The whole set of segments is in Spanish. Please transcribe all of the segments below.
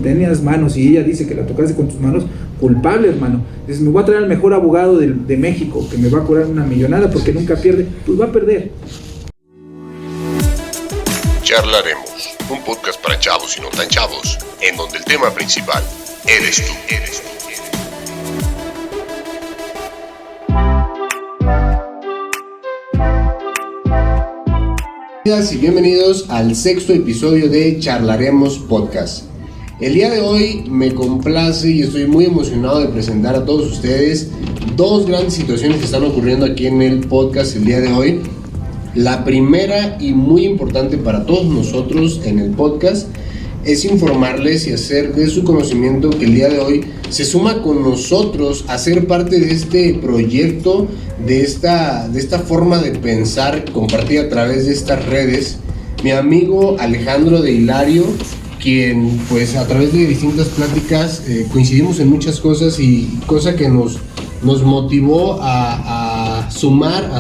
tenías manos y ella dice que la tocaste con tus manos, culpable, hermano. Entonces, me voy a traer al mejor abogado de México, que me va a cobrar una millonada porque nunca pierde, pues va a perder. Charlaremos, un podcast para chavos y no tan chavos, en donde el tema principal eres tú. Y bienvenidos al 6º episodio de Charlaremos Podcast. El día de hoy me complace y estoy muy emocionado de presentar a todos ustedes dos grandes situaciones que están ocurriendo aquí en el podcast el día de hoy. La primera y muy importante para todos nosotros en el podcast es informarles y hacer de su conocimiento que el día de hoy se suma con nosotros a ser parte de este proyecto, de esta forma de pensar compartida a través de estas redes, mi amigo Alejandro de Hilario, quien pues a través de distintas pláticas coincidimos en muchas cosas y cosa que nos motivó a sumar,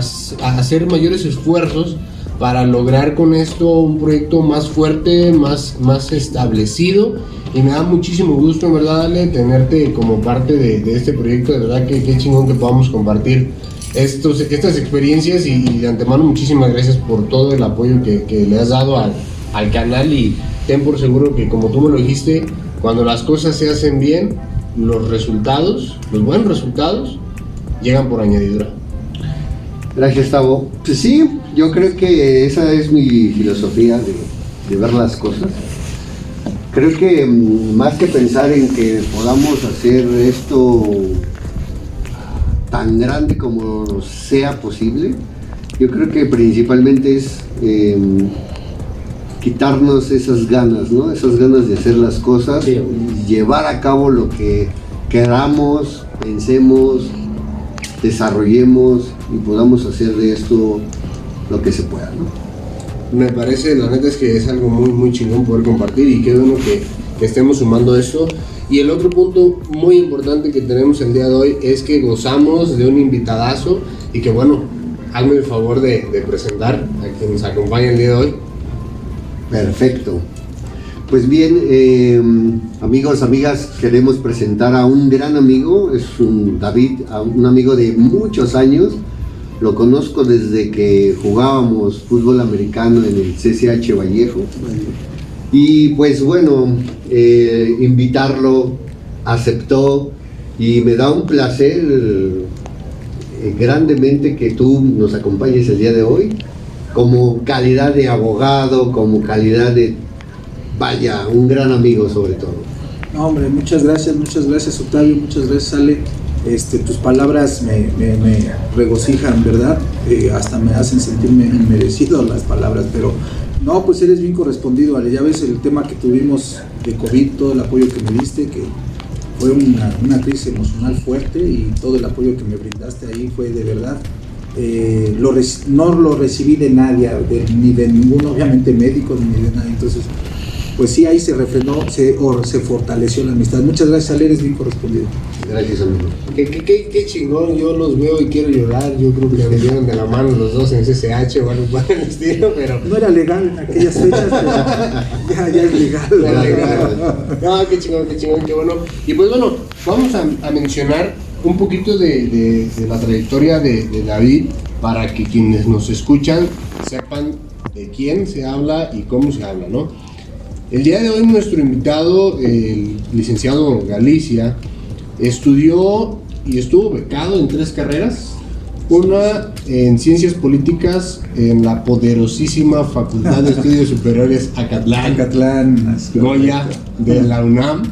a hacer mayores esfuerzos para lograr con esto un proyecto más fuerte, más establecido, y me da muchísimo gusto, en verdad, Ale, tenerte como parte de este proyecto. De verdad que qué chingón que podamos compartir estas experiencias, y de antemano muchísimas gracias por todo el apoyo que le has dado al canal, y ten por seguro que, como tú me lo dijiste, cuando las cosas se hacen bien, los buenos resultados llegan por añadidura. Gracias, Tavo. Pues sí, yo creo que esa es mi filosofía de ver las cosas. Creo que más que pensar en que podamos hacer esto tan grande como sea posible, yo creo que principalmente es quitarnos esas ganas, ¿no? Esas ganas de hacer las cosas, sí, llevar a cabo lo que queramos, pensemos, desarrollemos y podamos hacer de esto lo que se pueda, ¿no? Me parece, la neta es que es algo muy muy chingón poder compartir, y qué bueno que estemos sumando esto. Y el otro punto muy importante que tenemos el día de hoy es que gozamos de un invitadazo, y que bueno, hazme el favor de presentar a quien nos acompaña el día de hoy. Perfecto. Pues bien, amigos, amigas, queremos presentar a un gran amigo, es David, un amigo de muchos años. Lo conozco desde que jugábamos fútbol americano en el CCH Vallejo. Y pues bueno, invitarlo, aceptó, y me da un placer grandemente que tú nos acompañes el día de hoy, como calidad de abogado, como calidad de, vaya, un gran amigo sobre todo. No, hombre, muchas gracias Octavio, muchas gracias Ale. Tus palabras me regocijan, ¿verdad? Hasta me hacen sentirme merecido las palabras, pero no, pues eres bien correspondido, Ale. Ya ves el tema que tuvimos de COVID, todo el apoyo que me diste, que fue una crisis emocional fuerte, y todo el apoyo que me brindaste ahí fue de verdad. No lo recibí de nadie, ni de ninguno, obviamente médico, ni de nadie. Entonces, pues sí, ahí se refrenó, se fortaleció la amistad. Muchas gracias, Ale, eres bien correspondido. Gracias, amigo. Qué chingón, yo los veo y quiero llorar. Yo creo que me dieron de la mano los dos en CCH o algo por el estilo, pero no era legal en aquellas fechas, pero ya es legal. Era legal. No, qué chingón, qué bueno. Y pues bueno, vamos a mencionar un poquito de la trayectoria de David, para que quienes nos escuchan sepan de quién se habla y cómo se habla, ¿no? El día de hoy nuestro invitado, el licenciado Galicia, estudió y estuvo becado en 3 carreras. Una en Ciencias Políticas en la poderosísima Facultad de Estudios Superiores Acatlán, Goya, de la UNAM.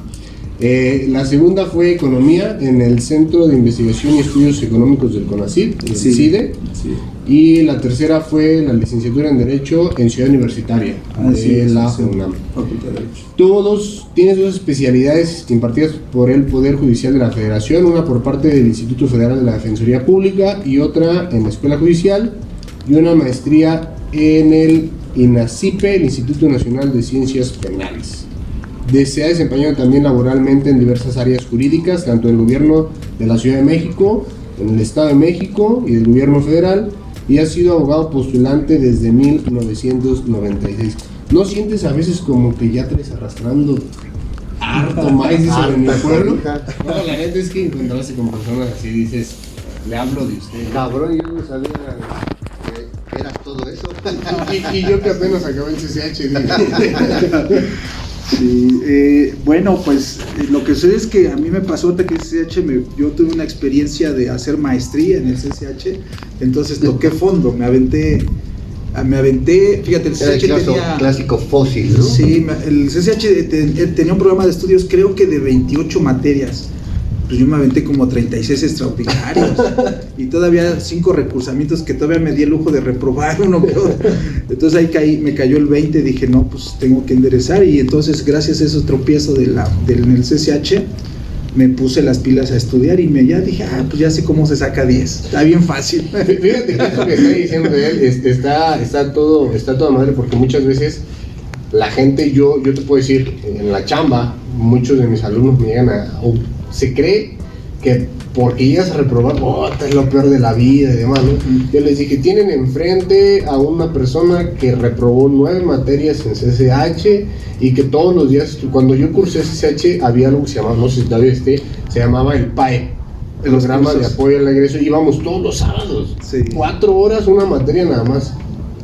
La segunda fue Economía en el Centro de Investigación y Estudios Económicos del CONACYT, el CIDE. Sí. Y la tercera fue la licenciatura en Derecho en Ciudad Universitaria de la UNAM. Tienes 2 especialidades impartidas por el Poder Judicial de la Federación, una por parte del Instituto Federal de la Defensoría Pública y otra en la Escuela Judicial, y una maestría en el INACIPE, el Instituto Nacional de Ciencias Penales. Se ha desempeñado también laboralmente en diversas áreas jurídicas, tanto en el gobierno de la Ciudad de México, en el Estado de México y del gobierno federal, y ha sido abogado postulante desde 1996. ¿No sientes a veces como que ya traes arrastrando harto maíz, dice en mi Harta pueblo. cobija. No, la neta es que encontrarse con personas así dices, le hablo de usted. Cabrón, yo no sabía que era todo eso. Y yo que apenas acabé el CCH, dije, Sí, bueno, pues lo que sé es que a mí me pasó ahorita que el CCH, yo tuve una experiencia de hacer maestría en el CCH, entonces toqué fondo, me aventé, fíjate, el Era el CCH tenía... clásico fósil, ¿no? Sí, el CCH tenía un programa de estudios creo que de 28 materias. Pues yo me aventé como 36 extraordinarios y todavía 5 recursamientos que todavía me di el lujo de reprobar uno que otro. Entonces ahí me cayó el 20, dije no, pues tengo que enderezar, y entonces gracias a esos tropiezos en el CCH me puse las pilas a estudiar y ya dije, pues ya sé cómo se saca 10, está bien fácil. fíjate que esto que está diciendo de él está toda madre, porque muchas veces la gente, yo te puedo decir, en la chamba, muchos de mis alumnos me llegan se cree que porque llegas a reprobar, es lo peor de la vida y demás, ¿no? Yo les dije, tienen enfrente a una persona que reprobó 9 materias en CCH y que todos los días, cuando yo cursé CCH, había algo que se llamaba, no sé si todavía se llamaba el PAE, el programa de apoyo al egreso, y íbamos todos los sábados, Sí. 4 horas, una materia nada más,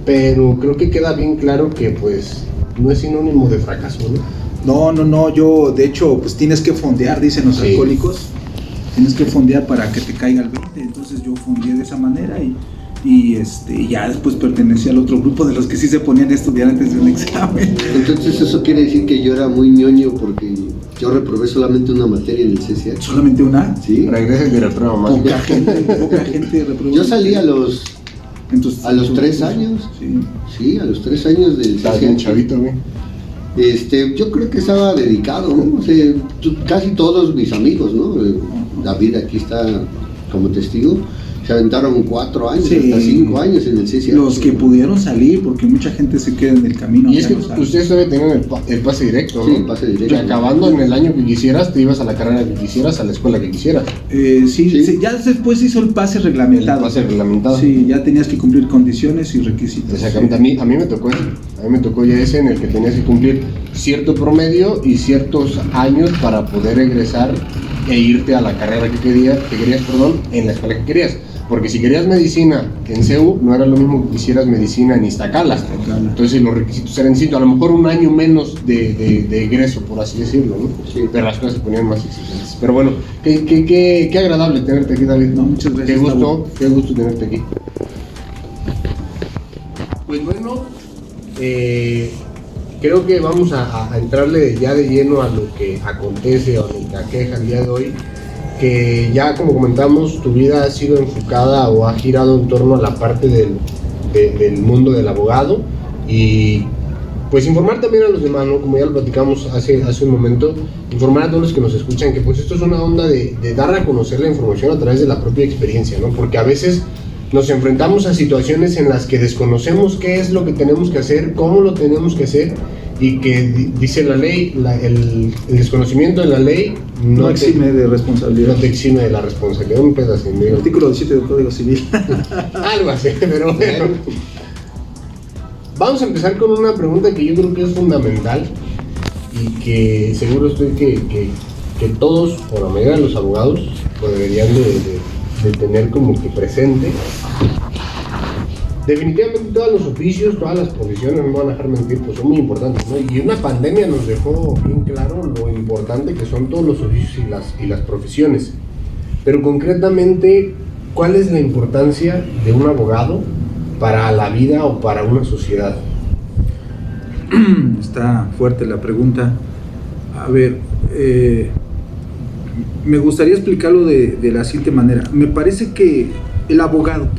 pero creo que queda bien claro que pues no es sinónimo de fracaso, ¿no? No, yo de hecho pues tienes que fondear, dicen los Sí. alcohólicos, tienes que fondear para que te caiga el 20, entonces yo fondeé de esa manera y ya después pertenecí al otro grupo de los que sí se ponían a estudiar antes de un examen. Entonces eso quiere decir que yo era muy ñoño porque yo reprobé solamente una materia en el CCH. ¿Solamente una? Sí. Regresa y reprueba más. Poca gente reprobó. Yo salí a los Entonces, 3 años. Sí. Sí, a los 3 años del Estás bien CCH. chavito, güey. Yo creo que estaba dedicado, ¿no? O sea, casi todos mis amigos, ¿no? David aquí está como testigo, se aventaron 4 años, Sí. hasta 5 años en el CCH. Los que pudieron salir, porque mucha gente se queda en el camino. Y es que ya no sale. ustedes todavía tenían el pase directo, ¿no? Sí, el pase directo. Que acabando en el año que quisieras, te ibas a la carrera que quisieras, a la escuela que quisieras. Sí, Sí. ya después hizo el pase reglamentado. El pase reglamentado. Sí, ya tenías que cumplir condiciones y requisitos. Exactamente, a mí me tocó eso. A mí me tocó ya ese en el que tenías que cumplir cierto promedio y ciertos años para poder egresar e irte a la carrera que querías, en la escuela que querías. Porque si querías medicina en CEU, no era lo mismo que quisieras medicina en Iztacala. Entonces los requisitos eran distintos, a lo mejor un año menos de egreso, por así decirlo, ¿no? Sí. Pero las cosas se ponían más exigentes. Pero bueno, qué agradable tenerte aquí, David. No, muchas gracias, Qué gusto tenerte aquí. Pues bueno, creo que vamos a entrarle ya de lleno a lo que acontece o a lo que aqueja el día de hoy, que ya como comentamos, tu vida ha sido enfocada o ha girado en torno a la parte del mundo del abogado, y pues informar también a los demás, ¿no? Como ya lo platicamos hace un momento, informar a todos los que nos escuchan que pues esto es una onda de dar a conocer la información a través de la propia experiencia, ¿no? Porque a veces nos enfrentamos a situaciones en las que desconocemos qué es lo que tenemos que hacer, cómo lo tenemos que hacer, y que dice la ley, el desconocimiento de la ley No exime de responsabilidad. no te exime de la responsabilidad. Un pedazo, El artículo 17 del Código Civil. algo así, pero bueno. Vamos a empezar con una pregunta que yo creo que es fundamental y que seguro estoy que todos, o la mayoría de los abogados, pues deberían de tener como que presente. Definitivamente todos los oficios, todas las profesiones, no me van a dejar mentir, pues son muy importantes, ¿no? Y una pandemia nos dejó bien claro lo importante que son todos los oficios y las profesiones. Pero concretamente, ¿cuál es la importancia de un abogado para la vida o para una sociedad? Está fuerte la pregunta. A ver, me gustaría explicarlo de la siguiente manera. Me parece que el abogado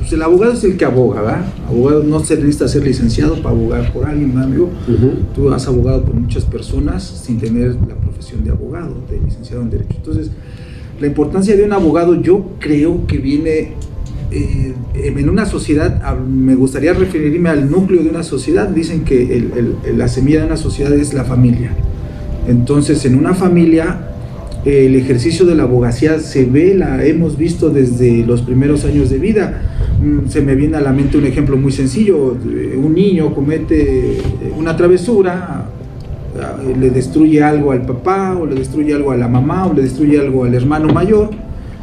es el que aboga, ¿verdad? Abogado no se necesita ser licenciado para abogar por alguien, ¿verdad, amigo? Tú has abogado por muchas personas sin tener la profesión de abogado, de licenciado en Derecho. Entonces, la importancia de un abogado yo creo que viene en una sociedad. Me gustaría referirme al núcleo de una sociedad. Dicen que la semilla de una sociedad es la familia. Entonces, en una familia, el ejercicio de la abogacía se ve, la hemos visto desde los primeros años de vida. Se me viene a la mente un ejemplo muy sencillo. Un niño comete una travesura, le destruye algo al papá, o le destruye algo a la mamá, o le destruye algo al hermano mayor,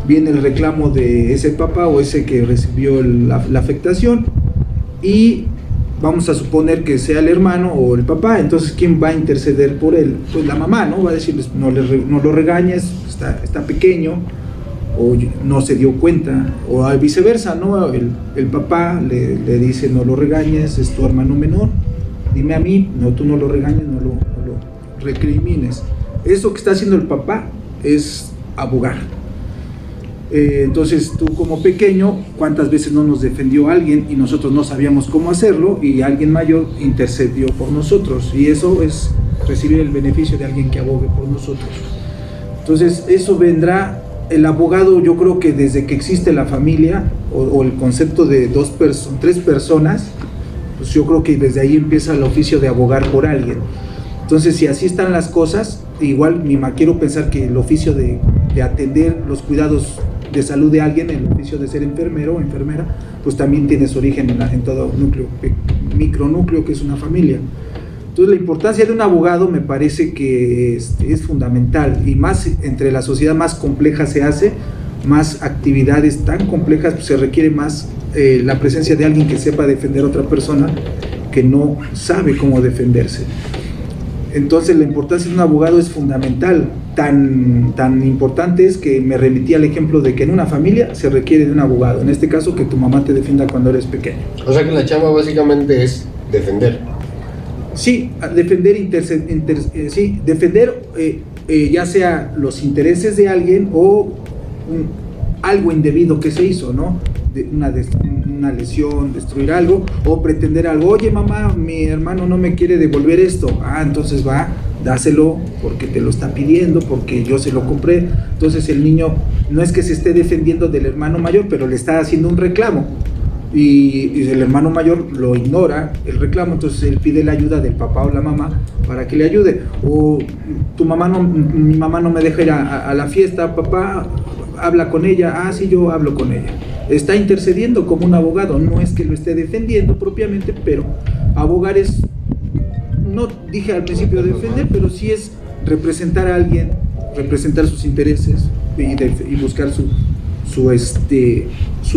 viene el reclamo de ese papá o ese que recibió la afectación, y vamos a suponer que sea el hermano o el papá. Entonces, ¿quién va a interceder por él? Pues la mamá, ¿no? Va a decirles, no lo regañes, está pequeño, o no se dio cuenta, o viceversa, ¿no? El papá le dice, no lo regañes, es tu hermano menor, dime a mí, no, tú no lo regañes, no lo recrimines. Eso que está haciendo el papá es abogar. Entonces, tú como pequeño, ¿cuántas veces no nos defendió alguien y nosotros no sabíamos cómo hacerlo, y alguien mayor intercedió por nosotros? Y eso es recibir el beneficio de alguien que abogue por nosotros. Entonces, eso vendrá. El abogado, yo creo que desde que existe la familia, o el concepto de tres personas, pues yo creo que desde ahí empieza el oficio de abogar por alguien. Entonces, si así están las cosas, igual quiero pensar que el oficio de atender los cuidados de salud de alguien, el oficio de ser enfermero o enfermera, pues también tiene su origen en todo micronúcleo que es una familia. Entonces, la importancia de un abogado me parece que es fundamental, y más entre la sociedad más compleja se hace, más actividades tan complejas, pues se requiere más la presencia de alguien que sepa defender a otra persona que no sabe cómo defenderse. Entonces, la importancia de un abogado es fundamental. Tan importante es que me remití al ejemplo de que en una familia se requiere de un abogado. En este caso, que tu mamá te defienda cuando eres pequeño. O sea que la chamba básicamente es defender. Sí, defender, ya sea los intereses de alguien o algo indebido que se hizo, ¿no? Una lesión, destruir algo, o pretender algo. Oye, mamá, mi hermano no me quiere devolver esto. Entonces dáselo porque te lo está pidiendo, porque yo se lo compré. Entonces el niño no es que se esté defendiendo del hermano mayor, pero le está haciendo un reclamo. Y el hermano mayor lo ignora el reclamo, entonces él pide la ayuda del papá o la mamá para que le ayude. O mi mamá no me deja ir a la fiesta, papá, habla con ella. Sí, yo hablo con ella. Está intercediendo como un abogado, no es que lo esté defendiendo propiamente, pero abogar es, no dije al principio defender, pero sí es representar a alguien, representar sus intereses y buscar su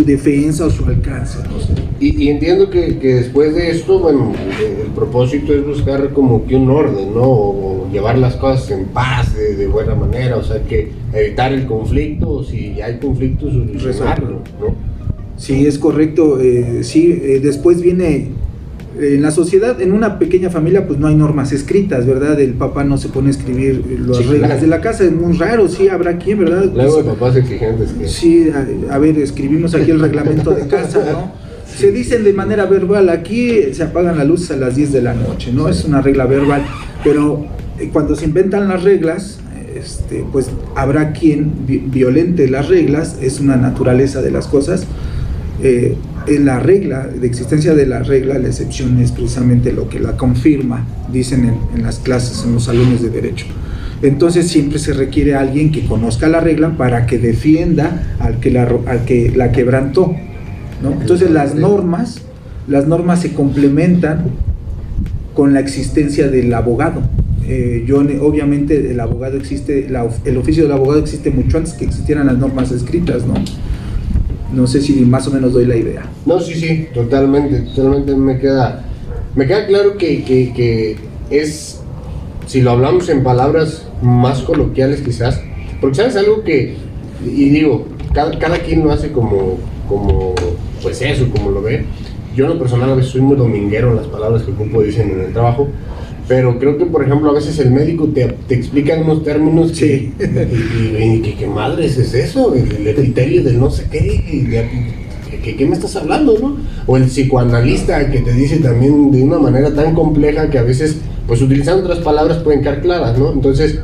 defensa o su alcance, no sé. Y entiendo que después de esto, bueno, el propósito es buscar como que un orden, ¿no? O llevar las cosas en paz, de buena manera, o sea, que evitar el conflicto, o si hay conflicto, resolverlo, ¿no? Sí, es correcto. Después viene, en la sociedad, en una pequeña familia, pues no hay normas escritas, ¿verdad? El papá no se pone a escribir las reglas de la casa, es muy raro, sí, habrá quien, ¿verdad? Luego de papás exigentes. Sí, a ver, escribimos aquí el reglamento de casa, ¿no? Se dicen de manera verbal, aquí se apagan las luces a las 10 de la noche, ¿no? Es una regla verbal, pero cuando se inventan las reglas, pues habrá quien violente las reglas, es una naturaleza de las cosas. En la regla, de existencia de la regla, la excepción es precisamente lo que la confirma, dicen en las clases, en los salones de derecho. Entonces siempre se requiere a alguien que conozca la regla para que defienda al que la quebrantó, ¿no? Entonces las normas se complementan con la existencia del abogado. Obviamente el abogado existe, el oficio del abogado existe mucho antes que existieran las normas escritas, ¿no? No sé si más o menos doy la idea. No, sí, totalmente me queda claro que es, si lo hablamos en palabras más coloquiales quizás, porque sabes algo que, y digo, cada quien lo hace como pues eso, como lo ve. Yo en lo personal a veces soy muy dominguero en las palabras que ocupo, dicen en el trabajo, pero creo que por ejemplo a veces el médico te explica unos términos que, y ¿qué madres es eso? El epitelio del no sé qué, ¿qué me estás hablando, no? O el psicoanalista que te dice también de una manera tan compleja que a veces, pues utilizando otras palabras pueden quedar claras, ¿no? Entonces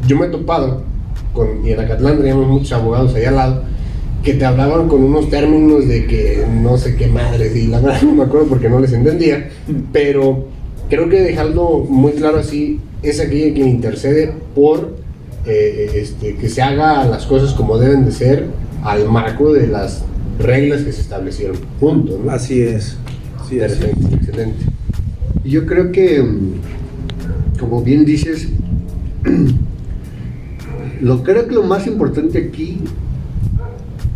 yo me he topado y en Acatlán teníamos muchos abogados allá al lado que te hablaban con unos términos de que no sé qué madres, y la verdad no me acuerdo porque no les entendía, pero creo que dejarlo muy claro así, es aquella quien intercede por que se haga las cosas como deben de ser, al marco de las reglas que se establecieron juntos, ¿no? Así es. Sí, perfecto, excelente. Yo creo que como bien dices, creo que lo más importante aquí,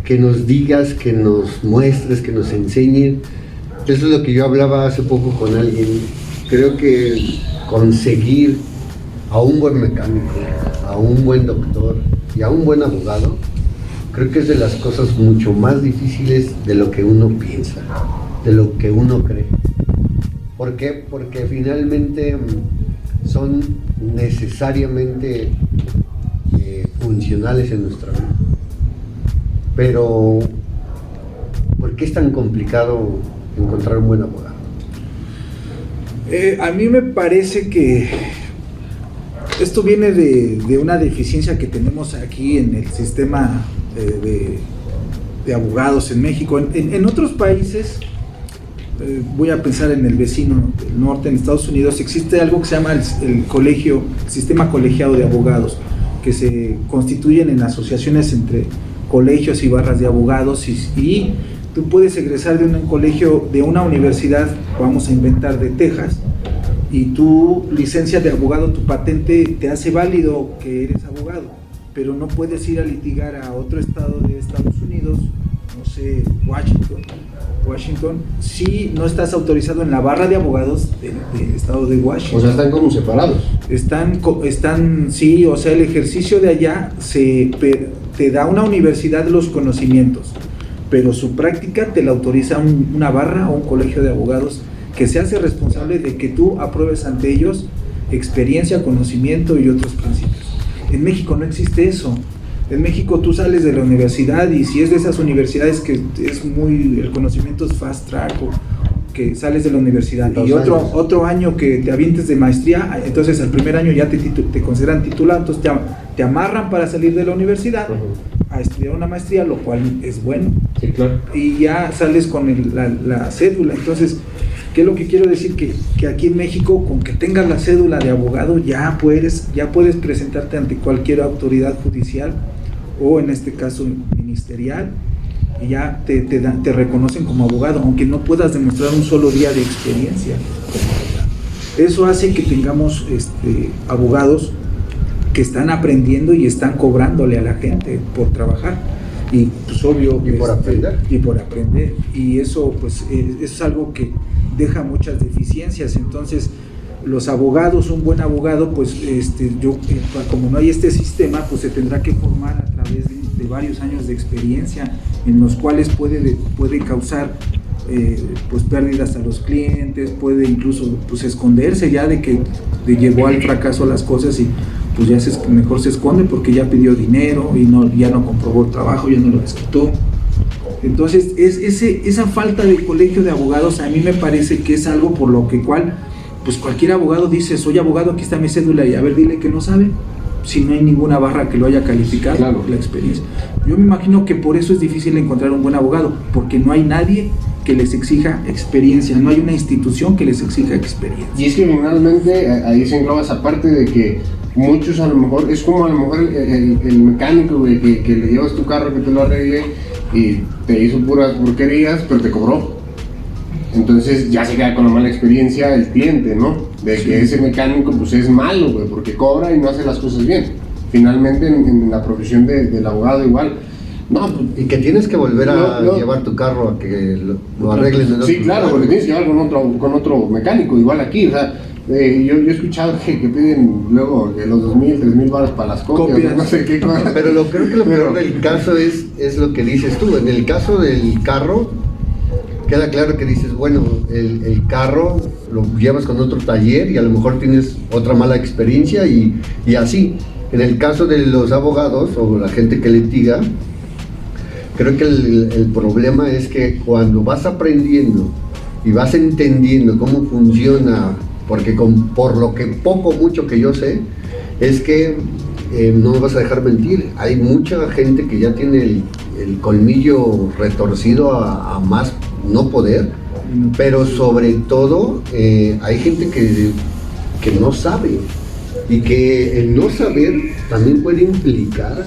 que nos digas, que nos muestres, que nos enseñes, eso es lo que yo hablaba hace poco con alguien. Creo que conseguir a un buen mecánico, a un buen doctor y a un buen abogado, creo que es de las cosas mucho más difíciles de lo que uno piensa, de lo que uno cree. ¿Por qué? Porque finalmente son necesariamente funcionales en nuestra vida. Pero, ¿por qué es tan complicado encontrar un buen abogado? A mí me parece que esto viene de una deficiencia que tenemos aquí en el sistema de abogados en México. En otros países, voy a pensar en el vecino del norte, en Estados Unidos, existe algo que se llama el sistema colegiado de abogados, que se constituyen en asociaciones entre colegios y barras de abogados, y tú puedes egresar de un colegio, de una universidad, vamos a inventar, de Texas, y tu licencia de abogado, tu patente te hace válido que eres abogado, pero no puedes ir a litigar a otro estado de Estados Unidos, no sé, Washington, si no estás autorizado en la barra de abogados del estado de Washington. O sea, están como separados. Están, sí, o sea, el ejercicio de allá te da una universidad los conocimientos, pero su práctica te la autoriza una barra o un colegio de abogados que se hace responsable de que tú apruebes ante ellos experiencia, conocimiento y otros principios. En México no existe eso. En México tú sales de la universidad, y si es de esas universidades que es el conocimiento es fast track, o que sales de la universidad y otro año que te avientes de maestría, entonces al primer año ya te consideran titulado, entonces te amarran para salir de la universidad a estudiar una maestría, lo cual es bueno. Sí, claro. Y ya sales con la cédula. Entonces, ¿qué es lo que quiero decir? Que aquí en México, con que tengas la cédula de abogado, ya puedes presentarte ante cualquier autoridad judicial, o en este caso ministerial, y ya te reconocen como abogado, aunque no puedas demostrar un solo día de experiencia como abogado. Eso hace que tengamos abogados que están aprendiendo y están cobrándole a la gente por trabajar, y pues obvio, y por aprender, y eso pues es algo que deja muchas deficiencias. Entonces los abogados, un buen abogado, pues como no hay este sistema, pues se tendrá que formar a través de varios años de experiencia, en los cuales puede causar pues pérdidas a los clientes, puede incluso pues esconderse ya de que llevó al fracaso las cosas, y pues ya mejor se esconde porque ya pidió dinero y ya no comprobó el trabajo, ya no lo desquitó. Entonces esa falta de colegio de abogados a mí me parece que es algo por lo cual pues cualquier abogado dice: soy abogado, aquí está mi cédula, y a ver, dile que no sabe, si no hay ninguna barra que lo haya calificado, claro, la experiencia. Yo me imagino que por eso es difícil encontrar un buen abogado, porque no hay nadie que les exija experiencia, no hay una institución que les exija experiencia. Y es que finalmente ahí se engloba esa parte de que muchos, a lo mejor, es como a lo mejor el mecánico, güey, que le llevas tu carro, que te lo arregle y te hizo puras porquerías, pero te cobró. Entonces ya se queda con la mala experiencia el cliente, ¿no? De que ese mecánico pues es malo, güey, porque cobra y no hace las cosas bien. Finalmente en la profesión del abogado igual. No, pues, y que tienes que volver a llevar tu carro a que lo arreglen. Sí, claro, porque tienes que llevar con otro mecánico, igual aquí, o sea, yo he escuchado que piden luego de los 2,000, 3,000 baros para las copias, no sé qué cosa. Pero creo que lo peor del caso es lo que dices tú. En el caso del carro, queda claro que dices, bueno, el carro lo llevas con otro taller y a lo mejor tienes otra mala experiencia y así. En el caso de los abogados o la gente que litiga, creo que el problema es que cuando vas aprendiendo y vas entendiendo cómo funciona, porque por lo que poco mucho que yo sé, es que no me vas a dejar mentir, hay mucha gente que ya tiene el colmillo retorcido a más no poder, pero sobre todo hay gente que no sabe, y que el no saber también puede implicar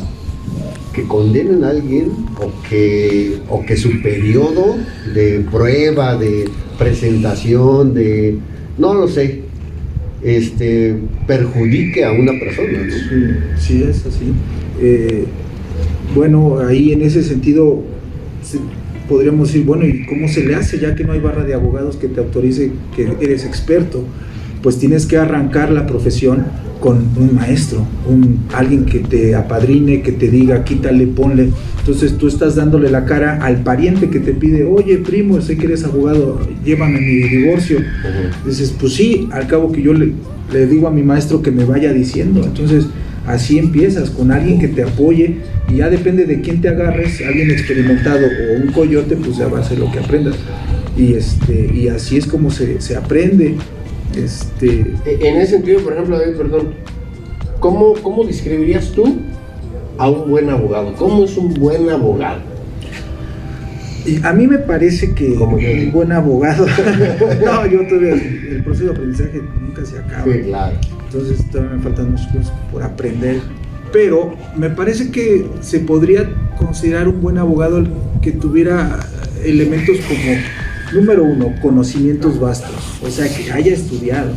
que condenen a alguien, o que su periodo de prueba, de presentación, no lo sé, perjudique a una persona, ¿no? Sí, es así. Bueno, ahí en ese sentido podríamos decir, bueno, ¿y cómo se le hace ya que no hay barra de abogados que te autorice que eres experto? Pues tienes que arrancar la profesión con un maestro, alguien que te apadrine, que te diga, quítale, ponle. Entonces tú estás dándole la cara al pariente que te pide, oye, primo, sé que eres abogado, llévame mi divorcio. Dices, pues sí, al cabo que yo le digo a mi maestro que me vaya diciendo. Entonces así empiezas, con alguien que te apoye, y ya depende de quién te agarres, alguien experimentado o un coyote, pues ya va a ser lo que aprendas. Y así es como se aprende. En ese sentido, por ejemplo, David, perdón, ¿cómo describirías tú a un buen abogado? ¿Cómo es un buen abogado? Y a mí me parece que un buen abogado, no, yo todavía el proceso de aprendizaje nunca se acaba. Sí, claro. Entonces todavía me faltan muchas cosas por aprender, pero me parece que se podría considerar un buen abogado que tuviera elementos como, número uno, conocimientos vastos, o sea, que haya estudiado,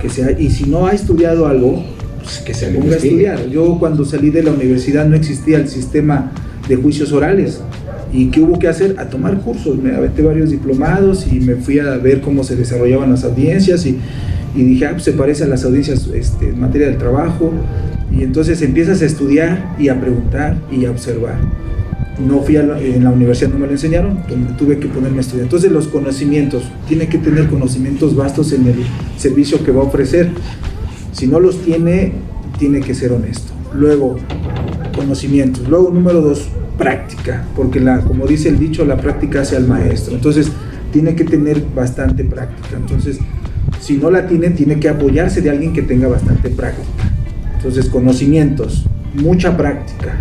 que sea, y si no ha estudiado algo, pues que se ponga a estudiar. Yo cuando salí de la universidad no existía el sistema de juicios orales, y ¿qué hubo que hacer? A tomar cursos. Me aventé varios diplomados y me fui a ver cómo se desarrollaban las audiencias, y dije, pues se parece a las audiencias en materia del trabajo, y entonces empiezas a estudiar y a preguntar y a observar. No fui en la universidad, no me lo enseñaron, tuve que ponerme a estudiar. Entonces los conocimientos, tiene que tener conocimientos vastos en el servicio que va a ofrecer. Si no los tiene, tiene que ser honesto. Luego, conocimientos. Luego, número dos, práctica, porque como dice el dicho, la práctica hace al maestro. Entonces tiene que tener bastante práctica. Entonces, si no la tiene que apoyarse de alguien que tenga bastante práctica. Entonces, conocimientos, mucha práctica.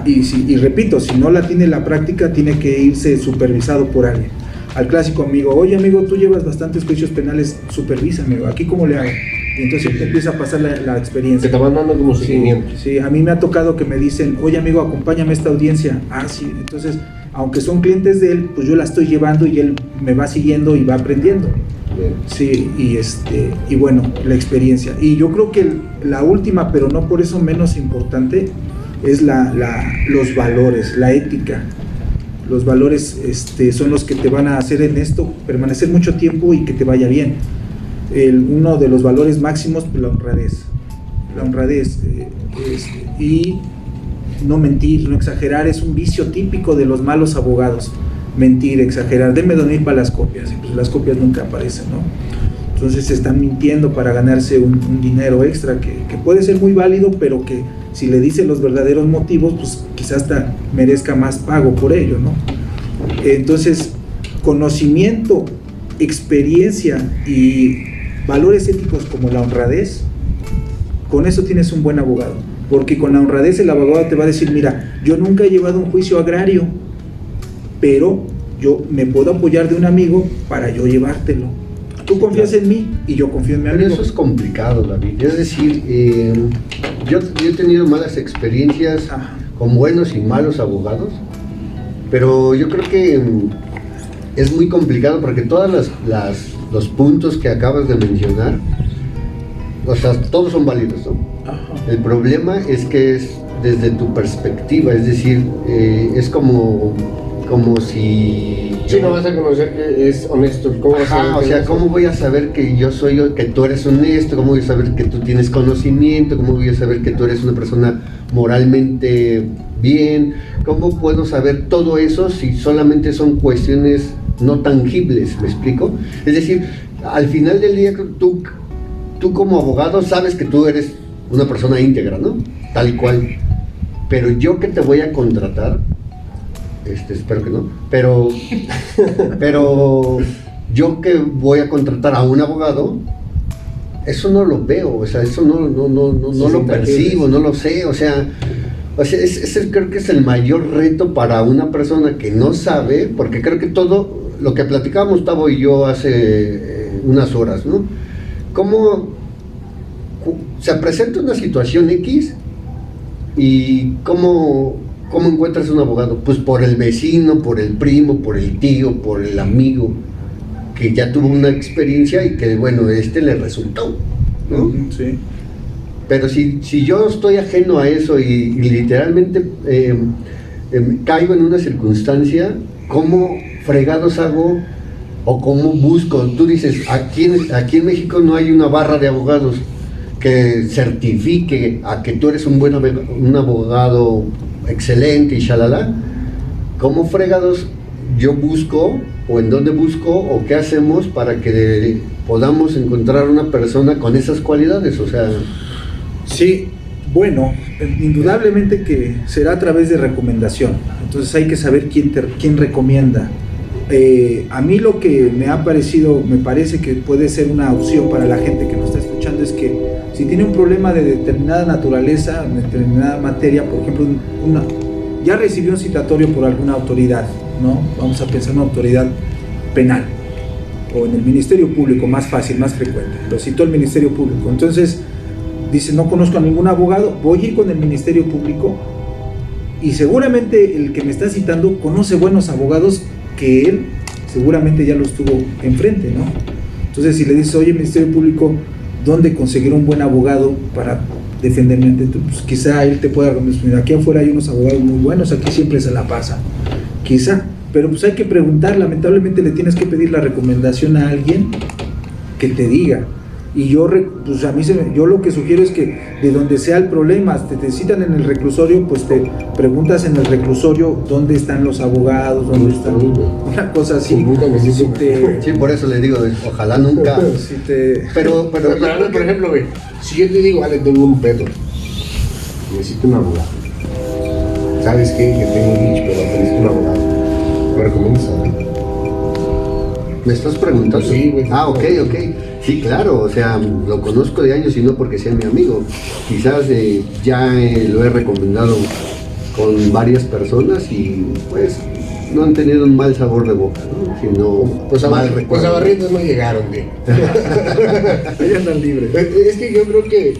Y repito, si no la tiene la práctica, tiene que irse supervisado por alguien. Al clásico amigo, oye amigo, tú llevas bastantes juicios penales, supervísame, aquí cómo le hago. Y entonces te empieza a pasar la experiencia. Te van dando como seguimiento. Sí, a mí me ha tocado que me dicen, oye amigo, acompáñame a esta audiencia. Sí, entonces, aunque son clientes de él, pues yo la estoy llevando y él me va siguiendo y va aprendiendo. Bien. Sí, y bueno, la experiencia. Y yo creo que la última, pero no por eso menos importante, es los valores, la ética. Los valores son los que te van a hacer en esto permanecer mucho tiempo y que te vaya bien. Uno de los valores máximos, la honradez. La honradez y no mentir, no exagerar, es un vicio típico de los malos abogados. Mentir, exagerar, denme dormir para las copias, pues las copias nunca aparecen, ¿no? Entonces se están mintiendo para ganarse un dinero extra que puede ser muy válido, pero que si le dice los verdaderos motivos, pues quizás hasta merezca más pago por ello, ¿no? Entonces, conocimiento, experiencia y valores éticos como la honradez, con eso tienes un buen abogado, porque con la honradez el abogado te va a decir, mira, yo nunca he llevado un juicio agrario, pero yo me puedo apoyar de un amigo para yo llevártelo. Tú confías en mí y yo confío en mi amigo. Pero eso es complicado, David. Es decir, yo he tenido malas experiencias con buenos y malos abogados, pero yo creo que es muy complicado porque todos los puntos que acabas de mencionar, o sea, todos son válidos, ¿no? El problema es que es desde tu perspectiva, es decir, es como si... Sí, no vas a conocer que es honesto. ¿Cómo voy a saber que que tú eres honesto? ¿Cómo voy a saber que tú tienes conocimiento? ¿Cómo voy a saber que tú eres una persona moralmente bien? ¿Cómo puedo saber todo eso si solamente son cuestiones no tangibles? ¿Me explico? Es decir, al final del día tú como abogado sabes que tú eres una persona íntegra, ¿no? Tal y cual. Pero yo que te voy a contratar, espero que no, pero yo que voy a contratar a un abogado, eso no lo veo, o sea, eso no lo percibo, no lo sé, o sea, creo que es el mayor reto para una persona que no sabe, porque creo que todo lo que platicábamos Tavo y yo hace unas horas, ¿no? Cómo se presenta una situación X y cómo encuentras un abogado, pues por el vecino, por el primo, por el tío, por el amigo que ya tuvo una experiencia y que, bueno, le resultó, ¿no? Sí. Pero si yo estoy ajeno a eso y literalmente caigo en una circunstancia, ¿cómo fregados hago o cómo busco? Tú dices, aquí en México no hay una barra de abogados que certifique a que tú eres un abogado excelente y shalala. ¿Cómo fregados yo busco o en dónde busco o qué hacemos para que podamos encontrar una persona con esas cualidades? O sea... Sí, bueno, indudablemente que será a través de recomendación. Entonces hay que saber quién recomienda. A mí lo que me parece que puede ser una opción para la gente que nos está escuchando es que si tiene un problema de determinada naturaleza, de determinada materia, por ejemplo, ya recibió un citatorio por alguna autoridad, ¿no? Vamos a pensar una autoridad penal o en el Ministerio Público, más fácil, más frecuente. Lo citó el Ministerio Público. Entonces dice, no conozco a ningún abogado, voy a ir con el Ministerio Público y seguramente el que me está citando conoce buenos abogados que él seguramente ya los tuvo enfrente, ¿no? Entonces si le dices, oye, Ministerio Público, ¿dónde conseguir un buen abogado para defenderme ante tú? Pues quizá él te pueda responder, aquí afuera hay unos abogados muy buenos, aquí siempre se la pasa, quizá, pero pues hay que preguntar, lamentablemente le tienes que pedir la recomendación a alguien que te diga. Y yo lo que sugiero es que de donde sea el problema, te citan en el reclusorio, pues te preguntas en el reclusorio dónde están los abogados, dónde están, una cosa así. Sí, por eso le digo, ojalá nunca. Pero por ejemplo, güey, si yo te digo, vale, tengo un pedo, necesito un abogado. ¿Sabes qué? Que tengo un nicho, pero necesito un abogado. ¿Me recomiendas a él? ¿Me estás preguntando? Sí, güey. Ok. Sí, claro, o sea, lo conozco de años y no porque sea mi amigo. Quizás ya lo he recomendado con varias personas y pues no han tenido un mal sabor de boca, ¿no? Sino pues a Barrientos no llegaron, güey. Ahí andan libres. Es que yo creo que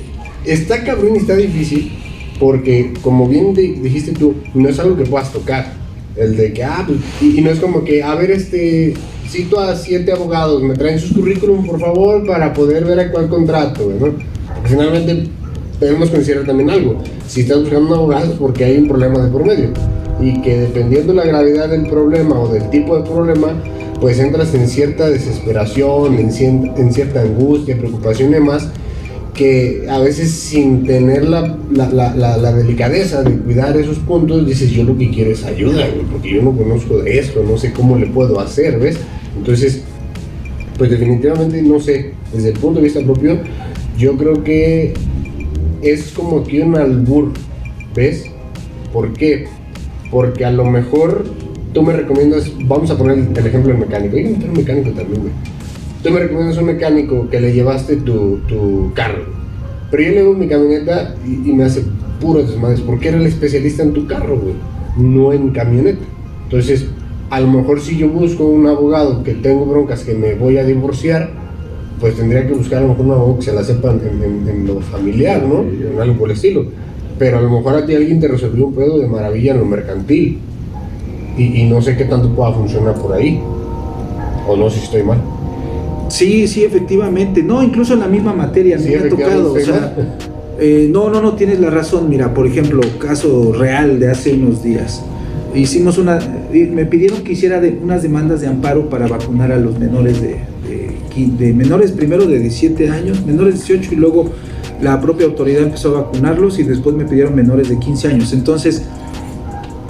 está cabrón y está difícil porque, como bien dijiste tú, no es algo que puedas tocar. El de que, pues, y no es como que, a ver, cito a 7 abogados, me traen sus currículum, por favor, para poder ver a cuál contrato, ¿no? Porque finalmente debemos considerar también algo. Si estás buscando un abogado es porque hay un problema de por medio. Y que dependiendo de la gravedad del problema o del tipo de problema, pues entras en cierta desesperación, en cierta angustia, preocupación y demás, que a veces sin tener la delicadeza de cuidar esos puntos, dices, yo lo que quiero es ayuda, güey, porque yo no conozco de esto, no sé cómo le puedo hacer, ¿ves? Entonces, pues definitivamente, no sé, desde el punto de vista propio, yo creo que es como que un albur, ¿ves? ¿Por qué? Porque a lo mejor tú me recomiendas, vamos a poner el ejemplo del mecánico, hay que meter un mecánico también, güey. Tú me recomiendas un mecánico que le llevaste tu carro, pero yo le doy mi camioneta y me hace puros desmadres, porque era el especialista en tu carro, güey, no en camioneta. Entonces, a lo mejor si yo busco un abogado que tengo broncas, que me voy a divorciar, pues tendría que buscar a lo mejor un abogado que se la sepa en lo familiar, ¿no? En algo por el estilo. Pero a lo mejor a ti alguien te resolvió un pedo de maravilla en lo mercantil y no sé qué tanto pueda funcionar por ahí, o no sé si estoy mal. Sí, efectivamente. No, incluso en la misma materia me ha tocado. O sea, no, tienes la razón. Mira, por ejemplo, caso real de hace unos días. Me pidieron que hiciera unas demandas de amparo para vacunar a los menores de menores primero de 17 años, menores de 18 y luego la propia autoridad empezó a vacunarlos y después me pidieron menores de 15 años. Entonces,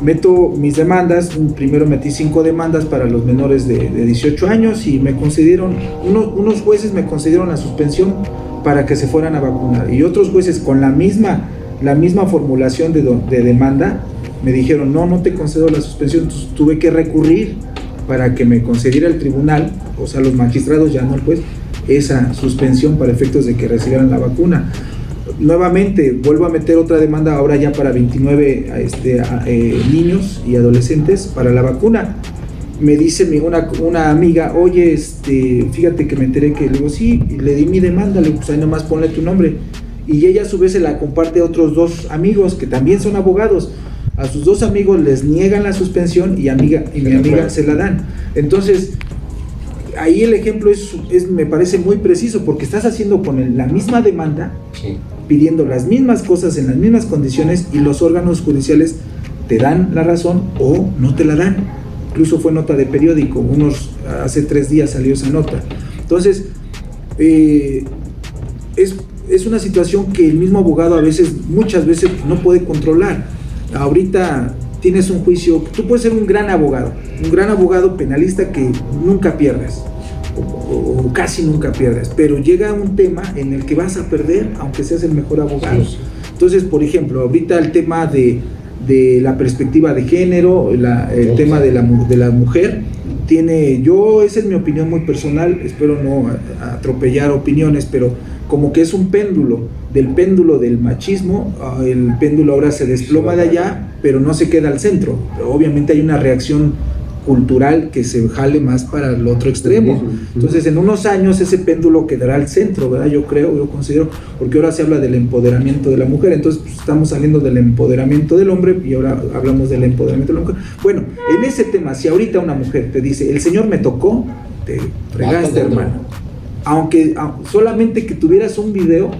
meto mis demandas, primero metí 5 demandas para los menores de 18 años y me concedieron, unos jueces me concedieron la suspensión para que se fueran a vacunar y otros jueces con la misma formulación de demanda me dijeron no te concedo la suspensión. Entonces, tuve que recurrir para que me concediera el tribunal, o sea los magistrados, ya no el juez, esa suspensión para efectos de que recibieran la vacuna. Nuevamente vuelvo a meter otra demanda ahora ya para 29 niños y adolescentes para la vacuna. Me dice una amiga, oye, fíjate que me enteré que, le digo, sí, y le di mi demanda, le digo, pues ahí nomás ponle tu nombre. Y ella a su vez se la comparte a otros 2 amigos que también son abogados. A sus 2 amigos les niegan la suspensión y mi amiga se la dan. Entonces, ahí el ejemplo me parece muy preciso, porque estás haciendo con la misma demanda, Sí. pidiendo las mismas cosas en las mismas condiciones, y los órganos judiciales te dan la razón o no te la dan. Incluso fue nota de periódico, hace 3 días salió esa nota. Entonces, es una situación que el mismo abogado muchas veces no puede controlar. Ahorita tienes un juicio, tú puedes ser un gran abogado penalista que nunca pierdas, o casi nunca pierdas, pero llega un tema en el que vas a perder aunque seas el mejor abogado. Sí. Entonces, por ejemplo, ahorita el tema de la perspectiva de género, el tema de la mujer, esa es mi opinión muy personal, espero no atropellar opiniones, pero como que es un péndulo del machismo, el péndulo ahora se desploma de allá, pero no se queda al centro. Obviamente hay una reacción cultural que se jale más para el otro extremo. Entonces, en unos años ese péndulo quedará al centro, ¿verdad? Yo considero, porque ahora se habla del empoderamiento de la mujer, entonces pues, estamos saliendo del empoderamiento del hombre y ahora hablamos del empoderamiento de la mujer. Bueno, en ese tema, si ahorita una mujer te dice, el Señor me tocó, te fregaste, hermano. Aunque solamente que tuvieras un video,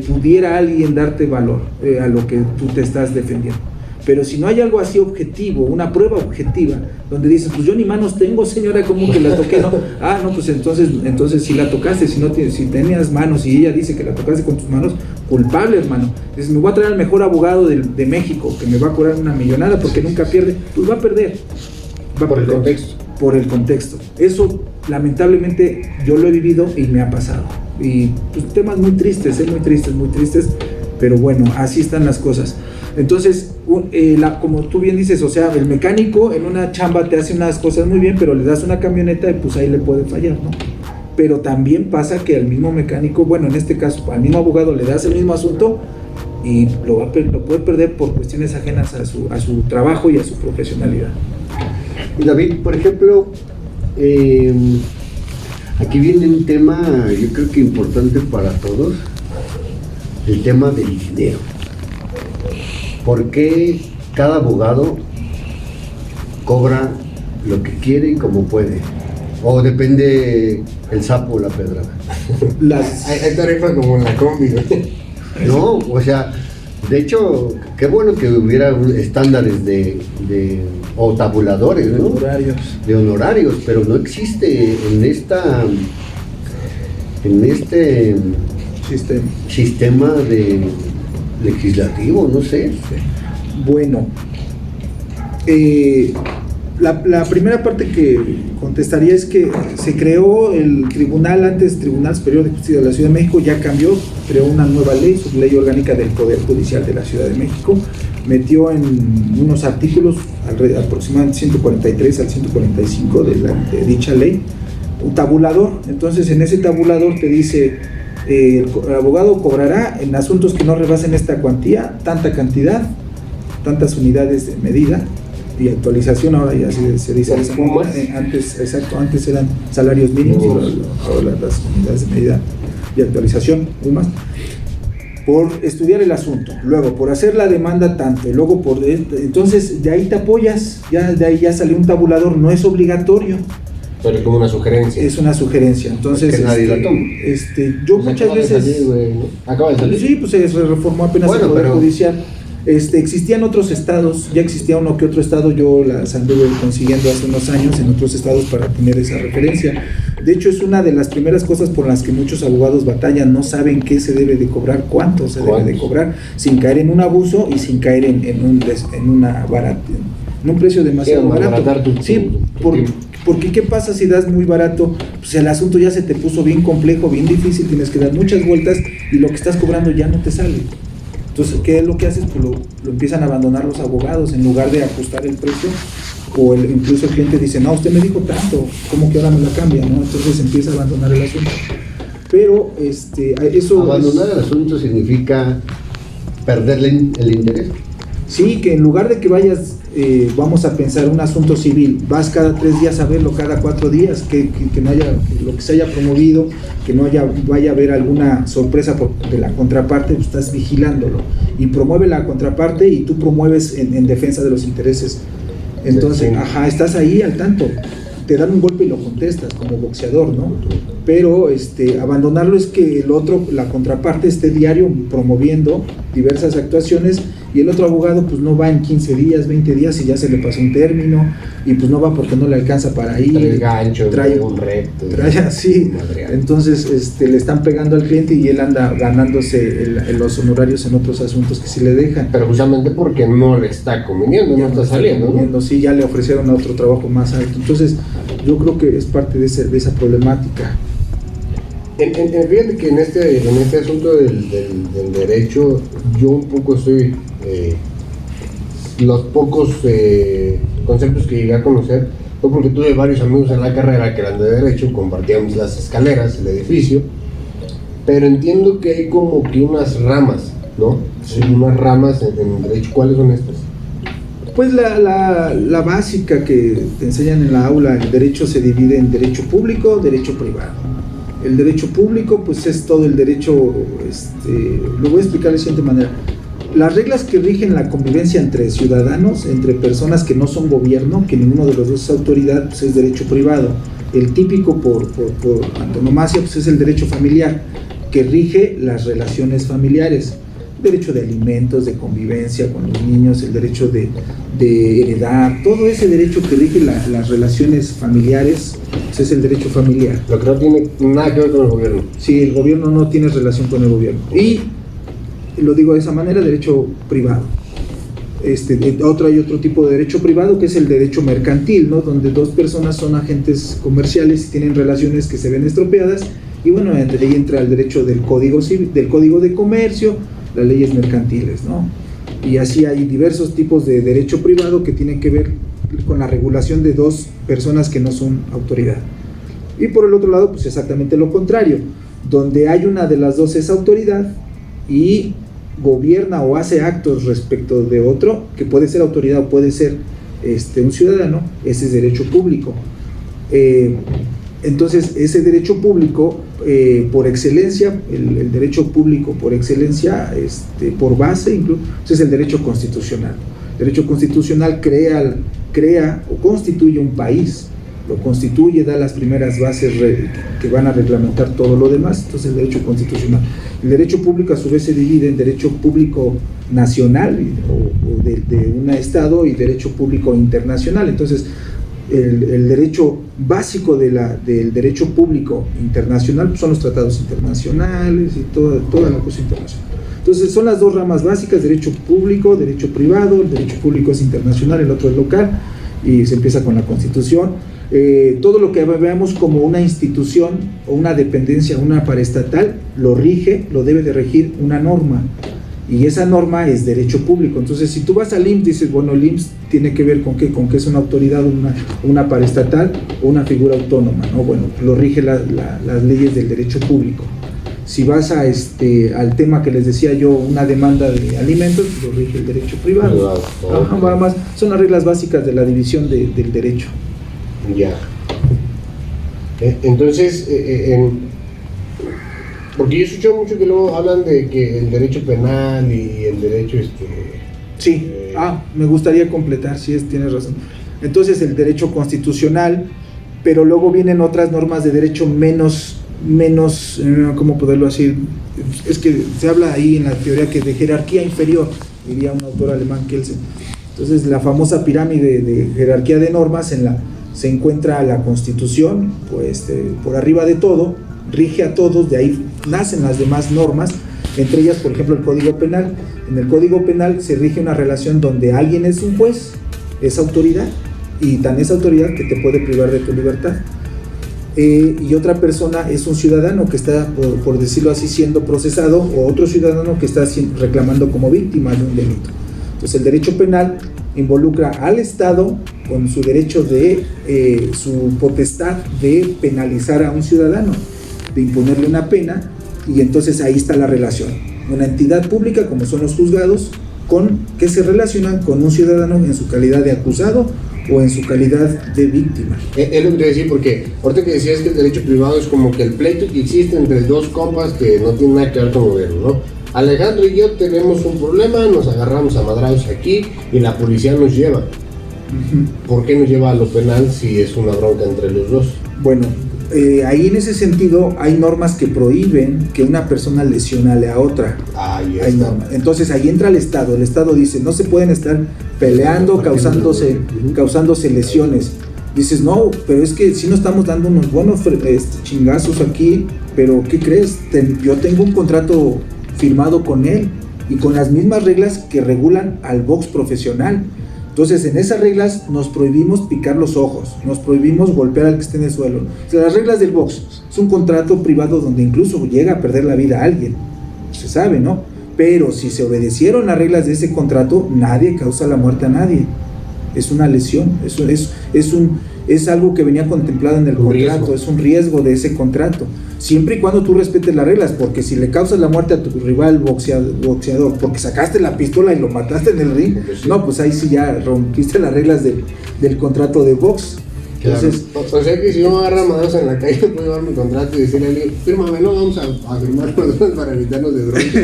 pudiera alguien darte valor a lo que tú te estás defendiendo. Pero si no hay algo así objetivo, una prueba objetiva, donde dices, pues yo ni manos tengo, señora, ¿cómo que la toqué? No, no, pues entonces si la tocaste, si tenías manos y ella dice que la tocaste con tus manos, culpable, hermano. Dices, me voy a traer al mejor abogado de México, que me va a cobrar una millonada porque nunca pierde, pues va a perder. Por el contexto. Eso, lamentablemente, yo lo he vivido y me ha pasado. Y pues, temas muy tristes, muy tristes, pero bueno, así están las cosas. Entonces, como tú bien dices, o sea, el mecánico en una chamba te hace unas cosas muy bien, pero le das una camioneta y pues ahí le puede fallar, ¿no? Pero también pasa que al mismo mecánico, bueno, en este caso, al mismo abogado le das el mismo asunto y lo puede perder por cuestiones ajenas a su trabajo y a su profesionalidad. Y David, por ejemplo, aquí viene un tema, yo creo que importante para todos, el tema del dinero. ¿Por qué cada abogado cobra lo que quiere y como puede? O depende el sapo o la pedrada. Hay tarifa como en la combi, No, o sea, de hecho, qué bueno que hubiera estándares o tabuladores, ¿no? De honorarios, pero no existe en este sistema de legislativo, no sé. Bueno, la primera parte que contestaría es que se creó el Tribunal Superior de Justicia de la Ciudad de México, ya cambió, creó una nueva ley, Subley Orgánica del Poder Judicial de la Ciudad de México, metió en unos artículos, aproximadamente 143 al 145 de dicha ley, un tabulador. Entonces, en ese tabulador te dice, el abogado cobrará en asuntos que no rebasen esta cuantía, tanta cantidad, tantas unidades de medida y actualización. Ahora ya se dice de esa manera. Antes eran salarios mínimos, ahora las unidades de medida y actualización, más, por estudiar el asunto, luego por hacer la demanda tanto, y luego entonces de ahí te apoyas, de ahí ya salió un tabulador, no es obligatorio. Pero es como una sugerencia. Es una sugerencia. Entonces, que nadie la toma. Yo pues muchas veces. Acaba de salir. Sí, pues se reformó apenas el Poder Judicial. Existían otros estados, ya existía uno que otro estado, yo las anduve consiguiendo hace unos años en otros estados para tener esa referencia. De hecho, es una de las primeras cosas por las que muchos abogados batallan, no saben qué se debe de cobrar, cuánto se debe de cobrar, sin caer en un abuso y sin caer en un precio demasiado barato. Sí, porque ¿qué pasa si das muy barato? Pues el asunto ya se te puso bien complejo, bien difícil, tienes que dar muchas vueltas y lo que estás cobrando ya no te sale. Entonces, ¿qué es lo que haces? Pues lo empiezan a abandonar los abogados en lugar de ajustar el precio, o incluso el cliente dice, no, usted me dijo tanto, ¿cómo que ahora me la cambia? ¿No? Entonces empieza a abandonar el asunto. Pero eso... Abandonar el asunto significa perderle el interés. Sí, que en lugar de que vayas, vamos a pensar un asunto civil, vas cada 3 días a verlo, cada 4 días, que no haya, lo que se haya promovido, que no vaya a haber alguna sorpresa de la contraparte, pues estás vigilándolo, y promueve la contraparte y tú promueves en defensa de los intereses. Entonces, estás ahí al tanto. te dan un golpe y lo contestas como boxeador, ¿no? Pero abandonarlo es que el otro, la contraparte, esté diario promoviendo diversas actuaciones y el otro abogado pues no va en 15 días, 20 días y ya se le pasó un término y pues no va porque no le alcanza para ir. Trae gancho, trae un recto. Trae así. Entonces le están pegando al cliente y él anda ganándose los honorarios en otros asuntos que sí le dejan. Pero justamente porque no le está conveniendo, no está saliendo, ¿no? Sí, ya le ofrecieron a otro trabajo más alto. Entonces yo creo que es parte de esa problemática. Fíjate que en este asunto del derecho, yo un poco estoy, los pocos conceptos que llegué a conocer, fue porque tuve varios amigos en la carrera que eran de derecho, compartíamos las escaleras, el edificio, pero entiendo que hay como que unas ramas, ¿no? Sí. Unas ramas en derecho. ¿Cuáles son estas? Pues la básica que te enseñan en la aula, el derecho se divide en derecho público, derecho privado. El derecho público pues es todo el derecho, lo voy a explicar de la siguiente manera. Las reglas que rigen la convivencia entre ciudadanos, entre personas que no son gobierno, que ninguno de los dos es autoridad, pues es derecho privado. El típico por antonomasia pues es el derecho familiar, que rige las relaciones familiares. Derecho de alimentos, de convivencia con los niños, el derecho de heredar, todo ese derecho que rige las relaciones familiares, pues es el derecho familiar. Lo que no tiene nada que ver con el gobierno. Sí, el gobierno no tiene relación con el gobierno. Y lo digo de esa manera, derecho privado. Hay otro tipo de derecho privado que es el derecho mercantil, ¿no? Donde dos personas son agentes comerciales y tienen relaciones que se ven estropeadas. Y bueno, entre ahí entra el derecho del Código Civil, del Código de Comercio, las leyes mercantiles, ¿no? Y así hay diversos tipos de derecho privado que tienen que ver con la regulación de dos personas que no son autoridad. Y por el otro lado, pues exactamente lo contrario, donde hay una de las dos es autoridad y gobierna o hace actos respecto de otro, que puede ser autoridad o puede ser un ciudadano, ese es derecho público. Entonces, ese derecho público, por excelencia, el derecho público por excelencia, por base incluso, es el derecho constitucional. El derecho constitucional crea o constituye un país, lo constituye, da las primeras bases que van a reglamentar todo lo demás. Entonces el derecho constitucional. El derecho público a su vez se divide en derecho público nacional o de un estado y derecho público internacional. Entonces el derecho básico del derecho público internacional son los tratados internacionales y toda la cosa internacional. Entonces son las dos ramas básicas, derecho público, derecho privado. El derecho público es internacional, el otro es local, y se empieza con la Constitución. Todo lo que veamos como una institución o una dependencia, una paraestatal, lo debe de regir una norma, y esa norma es derecho público. Entonces si tú vas al IMSS, dices, bueno, el IMSS tiene que ver con que es una autoridad, una paraestatal o una figura autónoma, ¿no? Bueno, lo rige las leyes del derecho público. Si vas al tema que les decía yo, una demanda de alimentos, lo rige el derecho privado. Nada más, son las reglas básicas de la división del derecho. Ya. Entonces, porque yo escucho mucho que luego hablan de que el derecho penal y el derecho Sí, me gustaría completar, tienes razón. Entonces el derecho constitucional, pero luego vienen otras normas de derecho menos, ¿cómo poderlo decir? Es que se habla ahí en la teoría que de jerarquía inferior, diría un autor alemán, Kelsen. Entonces la famosa pirámide de jerarquía de normas, se encuentra la Constitución, pues por arriba de todo, rige a todos, de ahí nacen las demás normas, entre ellas, por ejemplo, el Código Penal. En el Código Penal se rige una relación donde alguien es un juez, es autoridad, y tan es autoridad que te puede privar de tu libertad. Y otra persona es un ciudadano que está, por decirlo así, siendo procesado, o otro ciudadano que está reclamando como víctima de un delito. Entonces el derecho penal involucra al Estado con su derecho su potestad de penalizar a un ciudadano, de imponerle una pena, y entonces ahí está la relación. Una entidad pública, como son los juzgados, que se relacionan con un ciudadano en su calidad de acusado o en su calidad de víctima. Es lo que te decía, porque ahorita que decías que el derecho privado es como que el pleito que existe entre dos compas que no tienen nada que ver con el gobierno, ¿no? Alejandro y yo tenemos un problema, nos agarramos a madrazos aquí y la policía nos lleva. ¿Por qué nos lleva a lo penal si es una bronca entre los dos? Bueno, ahí en ese sentido hay normas que prohíben que una persona lesione a otra. Ahí Hay está. normas. Entonces ahí entra el Estado dice, no se pueden estar peleando, causándose lesiones. Dices, no, pero es que si no estamos dando unos buenos chingazos aquí, pero ¿qué crees? Yo tengo un contrato firmado con él y con las mismas reglas que regulan al box profesional. Entonces, en esas reglas nos prohibimos picar los ojos, nos prohibimos golpear al que esté en el suelo. O sea, las reglas del box es un contrato privado donde incluso llega a perder la vida a alguien, se sabe, ¿no? Pero si se obedecieron las reglas de ese contrato, nadie causa la muerte a nadie. Es una lesión, es algo que venía contemplado en el contrato, es un riesgo de ese contrato. Siempre y cuando tú respetes las reglas, porque si le causas la muerte a tu rival boxeador porque sacaste la pistola y lo mataste en el ring, no, pues ahí sí ya rompiste las reglas del contrato de box. Entonces, claro. O sea que si yo me agarro madrazos en la calle, puedo llevar mi contrato y decirle a alguien, fírmame, no vamos a firmar para evitarnos de bronca.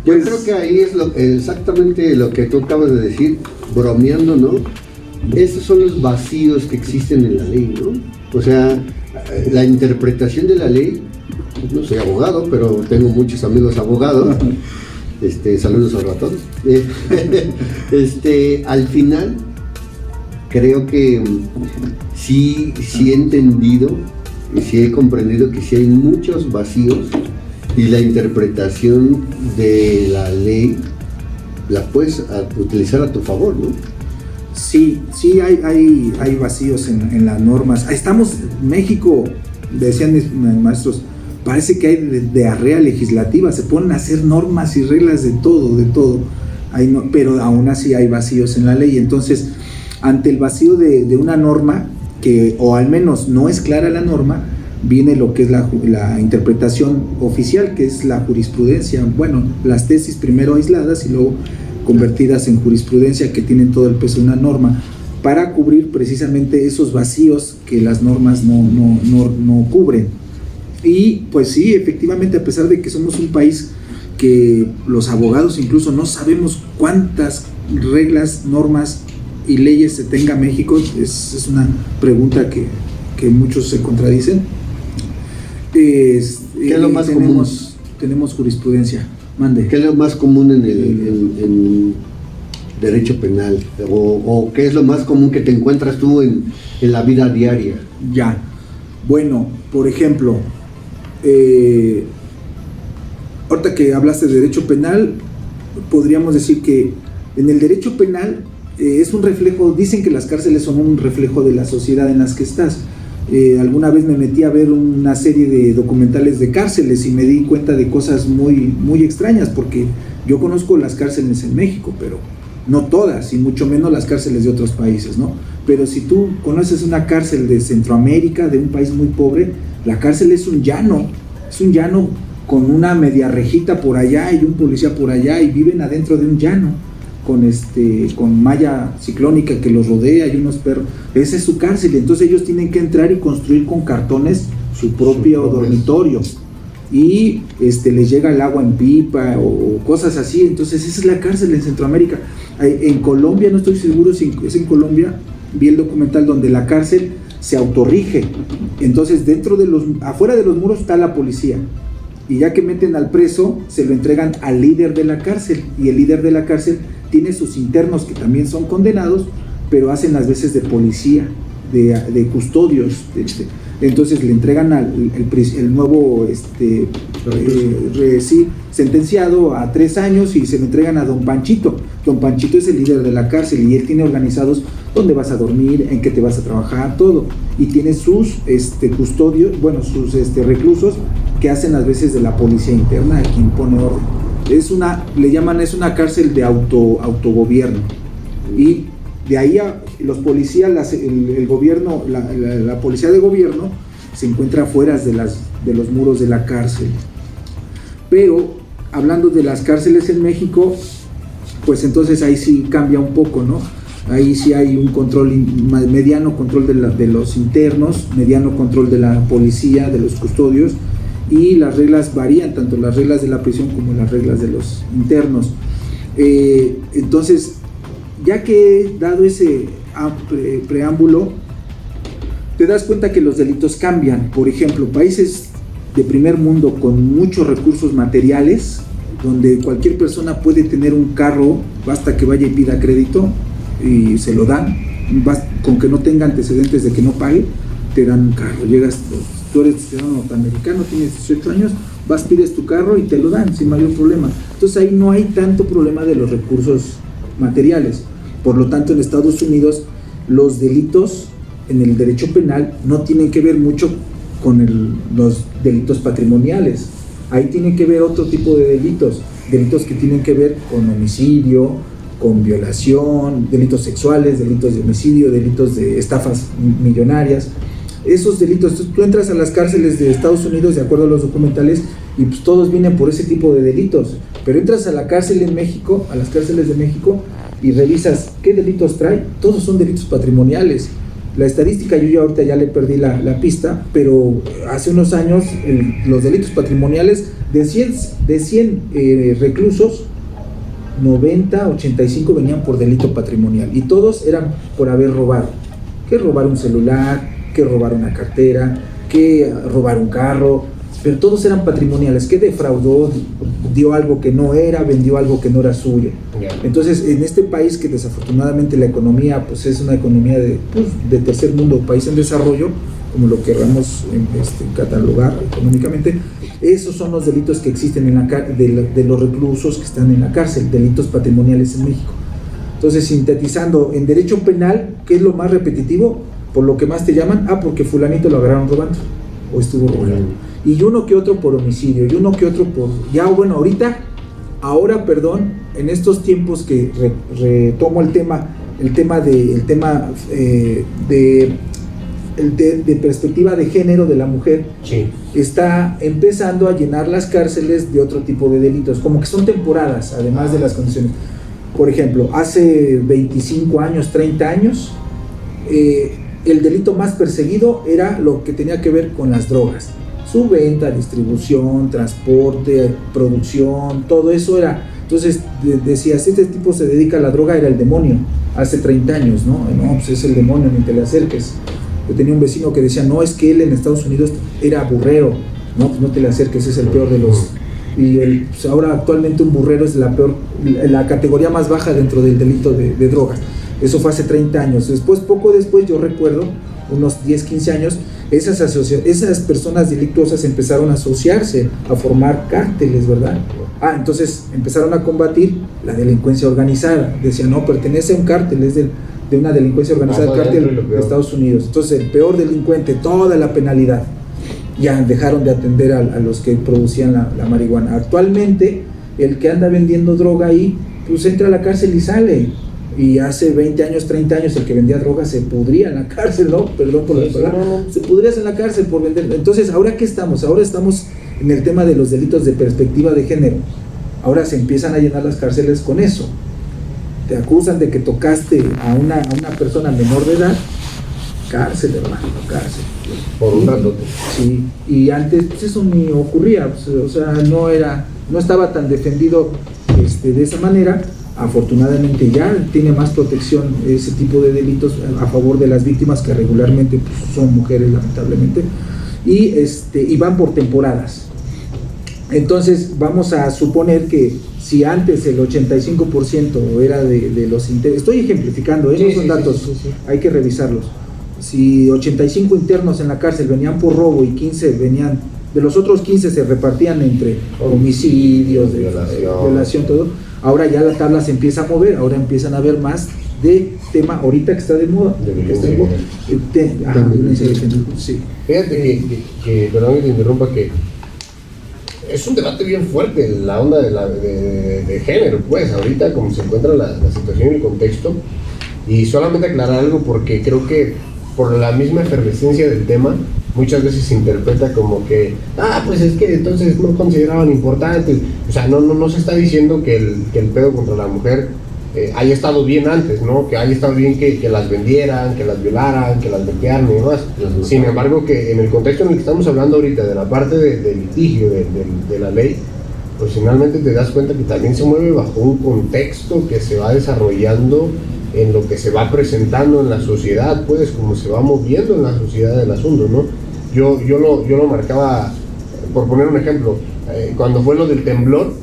Yo creo que ahí es exactamente lo que tú acabas de decir, bromeando, ¿no? Esos son los vacíos que existen en la ley, ¿no? O sea, la interpretación de la ley, no soy abogado, pero tengo muchos amigos abogados, saludos al ratón. Al final, creo que sí he entendido y sí he comprendido que sí hay muchos vacíos y la interpretación de la ley la puedes utilizar a tu favor, ¿no? Sí, hay vacíos en las normas. Estamos, México, decían mis maestros, parece que hay diarrea legislativa, se ponen a hacer normas y reglas de todo. Pero aún así hay vacíos en la ley. Entonces, ante el vacío de una norma, que o al menos no es clara la norma, viene lo que es la interpretación oficial, que es la jurisprudencia. Bueno, las tesis primero aisladas y luego convertidas en jurisprudencia, que tienen todo el peso de una norma, para cubrir precisamente esos vacíos que las normas no cubren. Y pues sí, efectivamente, a pesar de que somos un país que los abogados incluso no sabemos cuántas reglas, normas y leyes se tenga México, es una pregunta que muchos se contradicen. ¿Qué es lo más común? Tenemos jurisprudencia. Mande. ¿Qué es lo más común en derecho penal? ¿O qué es lo más común que te encuentras tú en la vida diaria? Ya. Bueno, por ejemplo, ahorita que hablaste de derecho penal, podríamos decir que en el derecho penal es un reflejo, dicen que las cárceles son un reflejo de la sociedad en las que estás. Alguna vez me metí a ver una serie de documentales de cárceles y me di cuenta de cosas muy extrañas, porque yo conozco las cárceles en México, pero no todas, y mucho menos las cárceles de otros países, ¿no? Pero si tú conoces una cárcel de Centroamérica, de un país muy pobre, la cárcel es un llano con una media rejita por allá y un policía por allá, y viven adentro de un llano con malla ciclónica que los rodea y unos perros. Esa es su cárcel. Entonces ellos tienen que entrar y construir con cartones su propio dormitorio, y les llega el agua en pipa o cosas así. Entonces esa es la cárcel en Centroamérica. En Colombia, no estoy seguro si es en Colombia, vi el documental donde la cárcel se autorrige. Entonces afuera de los muros está la policía, y ya que meten al preso, se lo entregan al líder de la cárcel, y el líder de la cárcel tiene sus internos que también son condenados, pero hacen las veces de policía, de custodios. Entonces le entregan el nuevo sentenciado a 3 años, y se le entregan a don Panchito. Don Panchito es el líder de la cárcel, y él tiene organizados dónde vas a dormir, en qué te vas a trabajar, todo, y tiene sus custodios, sus reclusos que hacen las veces de la policía interna, quien pone orden. Es una cárcel de autogobierno, y de ahí los policías, el gobierno, la policía de gobierno se encuentra afuera de los muros de la cárcel. Pero hablando de las cárceles en México, pues entonces ahí sí cambia un poco, ¿no? Ahí sí hay un mediano control de los internos, mediano control de la policía, de los custodios, y las reglas varían, tanto las reglas de la prisión como las reglas de los internos. Entonces, ya que he dado ese preámbulo, te das cuenta que los delitos cambian. Por ejemplo, países de primer mundo con muchos recursos materiales, donde cualquier persona puede tener un carro, basta que vaya y pida crédito y se lo dan, con que no tenga antecedentes de que no pague, te dan un carro. Llegas, tú eres ciudadano norteamericano, tienes 18 años, vas, pides tu carro y te lo dan sin mayor problema. Entonces ahí no hay tanto problema de los recursos materiales. Por lo tanto, en Estados Unidos los delitos en el derecho penal no tienen que ver mucho con los delitos patrimoniales. Ahí tiene que ver otro tipo de delitos que tienen que ver con homicidio, con violación, delitos sexuales, delitos de homicidio, delitos de estafas millonarias. Esos delitos, tú entras a las cárceles de Estados Unidos de acuerdo a los documentales y pues todos vienen por ese tipo de delitos, pero entras a la cárcel en México, a las cárceles de México, y revisas qué delitos trae, todos son delitos patrimoniales. La estadística yo ahorita ya le perdí la pista, pero hace unos años los delitos patrimoniales de 100 reclusos, 90, 85 venían por delito patrimonial y todos eran por haber robado. Que robar un celular, que robar una cartera, que robar un carro, pero todos eran patrimoniales, que defraudó, dio algo que no era, vendió algo que no era suyo. Entonces, en este país que desafortunadamente la economía pues es una economía de tercer mundo, país en desarrollo, como lo queramos catalogar económicamente, esos son los delitos que existen de los reclusos que están en la cárcel, delitos patrimoniales en México. Entonces, sintetizando, en derecho penal, ¿qué es lo más repetitivo? Por lo que más te llaman, porque fulanito lo agarraron robando, o estuvo robando. Y uno que otro por homicidio, y uno que otro por... Ahora, en estos tiempos que retomo el tema de perspectiva de género de la mujer, sí, está empezando a llenar las cárceles de otro tipo de delitos, como que son temporadas, además de las condiciones. Por ejemplo, hace 25 años, 30 años, el delito más perseguido era lo que tenía que ver con las drogas. Su venta, distribución, transporte, producción, todo eso era. Entonces decías, este tipo se dedica a la droga, era el demonio, hace 30 años, ¿no? No, pues es el demonio, ni te le acerques. Yo tenía un vecino que decía, no, es que él en Estados Unidos era burrero, no, pues no te le acerques, es el peor de los... Y pues ahora actualmente un burrero es la categoría más baja dentro del delito de drogas. Eso fue hace 30 años. Poco después, yo recuerdo, unos 10, 15 años, esas personas delictuosas empezaron a asociarse, a formar cárteles, ¿verdad? Entonces empezaron a combatir la delincuencia organizada. Decían, no, pertenece a un cártel, es de una delincuencia organizada, el cártel de Estados Unidos. Entonces el peor delincuente, toda la penalidad. Ya dejaron de atender a los que producían la marihuana. Actualmente, el que anda vendiendo droga ahí, pues entra a la cárcel y sale. Y hace 20 años, 30 años, el que vendía droga se pudría en la cárcel, ¿no? Perdón por la palabra. Se pudría en la cárcel por vender. Entonces, ¿ahora qué estamos? Ahora estamos en el tema de los delitos de perspectiva de género. Ahora se empiezan a llenar las cárceles con eso. Te acusan de que tocaste a una persona menor de edad, cárcel, hermano, cárcel. Por un rato. Sí, y antes pues eso ni ocurría, pues, o sea, no estaba tan defendido de esa manera. Afortunadamente ya tiene más protección ese tipo de delitos a favor de las víctimas, que regularmente pues, son mujeres, lamentablemente, y van por temporadas. Entonces vamos a suponer que si antes el 85% era de los internos, estoy ejemplificando, no son datos, hay que revisarlos. Si 85 internos en la cárcel venían por robo y 15 venían, de los otros 15 se repartían entre homicidios, violación, todo. Ahora ya la tabla se empieza a mover, ahora empiezan a haber más de tema ahorita que está de moda. Sí. Fíjate que perdón que te interrumpa, que es un debate bien fuerte la onda de género, pues ahorita como se encuentra la situación y el contexto. Y solamente aclarar algo, porque creo que por la misma efervescencia del tema muchas veces se interpreta como que pues es que entonces no consideraban importantes. O sea, no se está diciendo que el pedo contra la mujer haya estado bien antes, ¿no? Que haya estado bien que las vendieran, que las violaran, que las golpearan y demás. Sin embargo, que en el contexto en el que estamos hablando ahorita, de la parte de litigio de la ley, pues finalmente te das cuenta que también se mueve bajo un contexto que se va desarrollando en lo que se va presentando en la sociedad, pues, como se va moviendo en la sociedad el asunto, ¿no? Yo lo marcaba, por poner un ejemplo, cuando fue lo del temblor,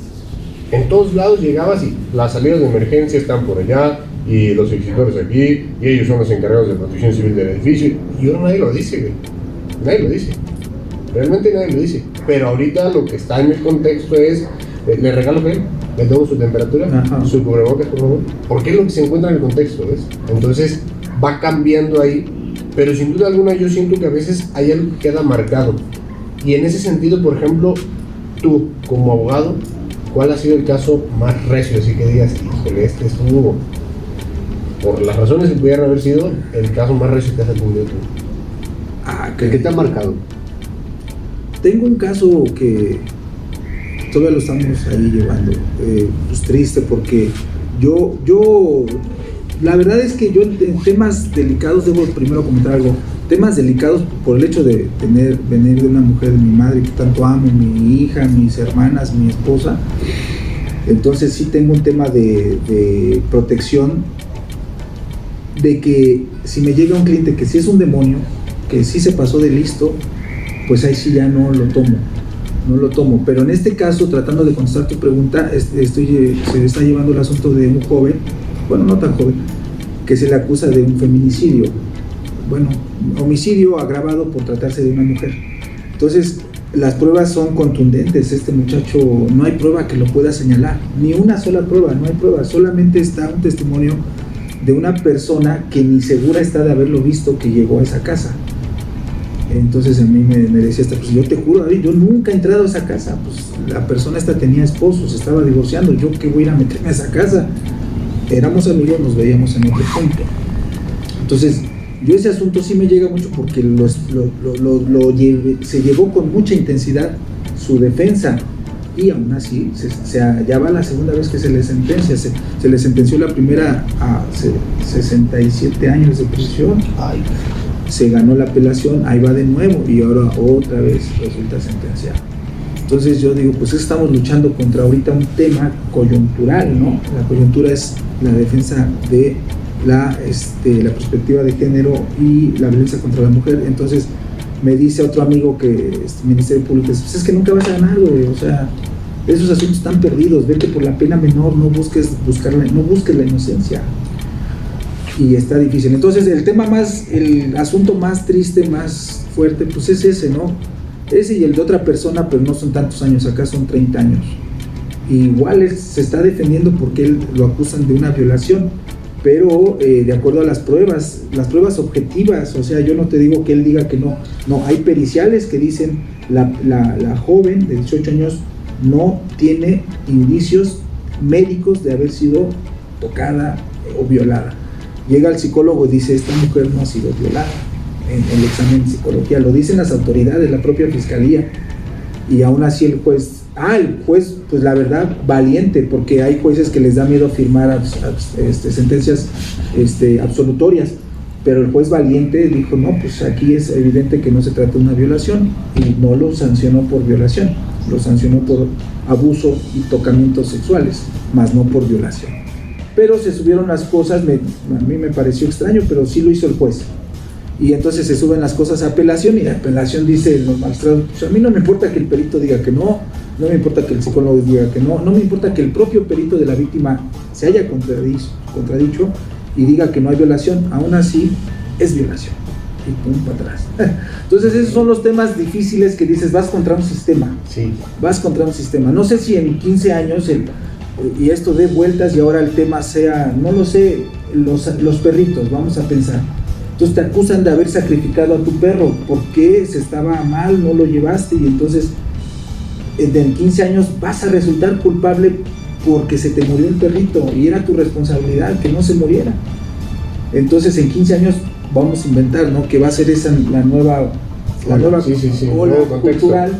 en todos lados llegabas y las salidas de emergencia están por allá, y los extintores aquí, y ellos son los encargados de protección civil del edificio, y ahora nadie lo dice, güey. Nadie lo dice. Realmente nadie lo dice. Pero ahorita lo que está en el contexto es, le regalo que le tomo su temperatura, Ajá. su cubrebocas, por favor, porque es lo que se encuentra en el contexto, ¿ves? Entonces va cambiando ahí, pero sin duda alguna yo siento que a veces hay algo que queda marcado. Y en ese sentido, por ejemplo, tú como abogado, ¿cuál ha sido el caso más recio? Así que digas, híjole, este estuvo, por las razones que pudieran haber sido, el caso más recio que has atendido tú. ¿Qué te ha marcado? Tengo un caso que todavía lo estamos ahí llevando, pues triste, porque yo la verdad es que yo en temas delicados, debo primero comentar algo, temas delicados por el hecho de venir de una mujer, de mi madre que tanto amo, mi hija, mis hermanas, mi esposa. Entonces sí tengo un tema de protección, de que si me llega un cliente que sí es un demonio, que sí se pasó de listo, pues ahí sí ya no lo tomo. Pero en este caso, tratando de contestar tu pregunta, se está llevando el asunto de un joven, bueno, no tan joven, que se le acusa de un feminicidio, bueno, homicidio agravado por tratarse de una mujer. Entonces, las pruebas son contundentes. Este muchacho, no hay prueba que lo pueda señalar, ni una sola prueba, no hay prueba, solamente está un testimonio de una persona que ni segura está de haberlo visto, que llegó a esa casa. Entonces a mí me decía esta, pues yo te juro, David, yo nunca he entrado a esa casa, pues la persona esta tenía esposo, se estaba divorciando, yo qué voy a ir a meterme a esa casa. Éramos amigos, nos veíamos en otro punto. Entonces yo ese asunto sí me llega mucho porque se llevó con mucha intensidad su defensa, y aún así ya va la segunda vez que se le sentencia. Se le sentenció la primera a 67 años de prisión. Ay, se ganó la apelación, ahí va de nuevo y ahora otra vez resulta sentenciado. Entonces yo digo, pues estamos luchando contra ahorita un tema coyuntural, ¿no? La coyuntura es la defensa de la perspectiva de género y la violencia contra la mujer. Entonces me dice otro amigo que Ministerio Público, pues es que nunca vas a ganar, güey, o sea, esos asuntos están perdidos, vete por la pena menor, no busques la inocencia. Y está difícil. Entonces el asunto más triste, más fuerte, pues es ese, ¿no? Ese y el de otra persona, pero no son tantos años, acá son 30 años. Igual él se está defendiendo porque él lo acusan de una violación, pero de acuerdo a las pruebas objetivas, o sea, yo no te digo que él diga que no, hay periciales que dicen la joven de 18 años no tiene indicios médicos de haber sido tocada o violada. Llega el psicólogo y dice, esta mujer no ha sido violada en el examen de psicología, lo dicen las autoridades, la propia fiscalía, y aún así el juez, pues la verdad, valiente, porque hay jueces que les da miedo firmar sentencias absolutorias, pero el juez valiente dijo, no, pues aquí es evidente que no se trata de una violación, y no lo sancionó por violación, lo sancionó por abuso y tocamientos sexuales, más no por violación. Pero se subieron las cosas, a mí me pareció extraño, pero sí lo hizo el juez. Y entonces se suben las cosas a apelación, y la apelación dice los magistrados, pues a mí no me importa que el perito diga que no me importa que el psicólogo diga que no me importa que el propio perito de la víctima se haya contradicho y diga que no hay violación, aún así es violación. Y pum, para atrás. Entonces esos son los temas difíciles que dices, vas contra un sistema. Sí. Vas contra un sistema. No sé si en 15 años y esto dé vueltas y ahora el tema sea, no lo sé, los perritos, vamos a pensar. Entonces te acusan de haber sacrificado a tu perro, porque se estaba mal, no lo llevaste, y entonces en 15 años vas a resultar culpable porque se te murió el perrito y era tu responsabilidad que no se muriera. Entonces en 15 años vamos a inventar, ¿no?, que va a ser esa la nueva ola cultural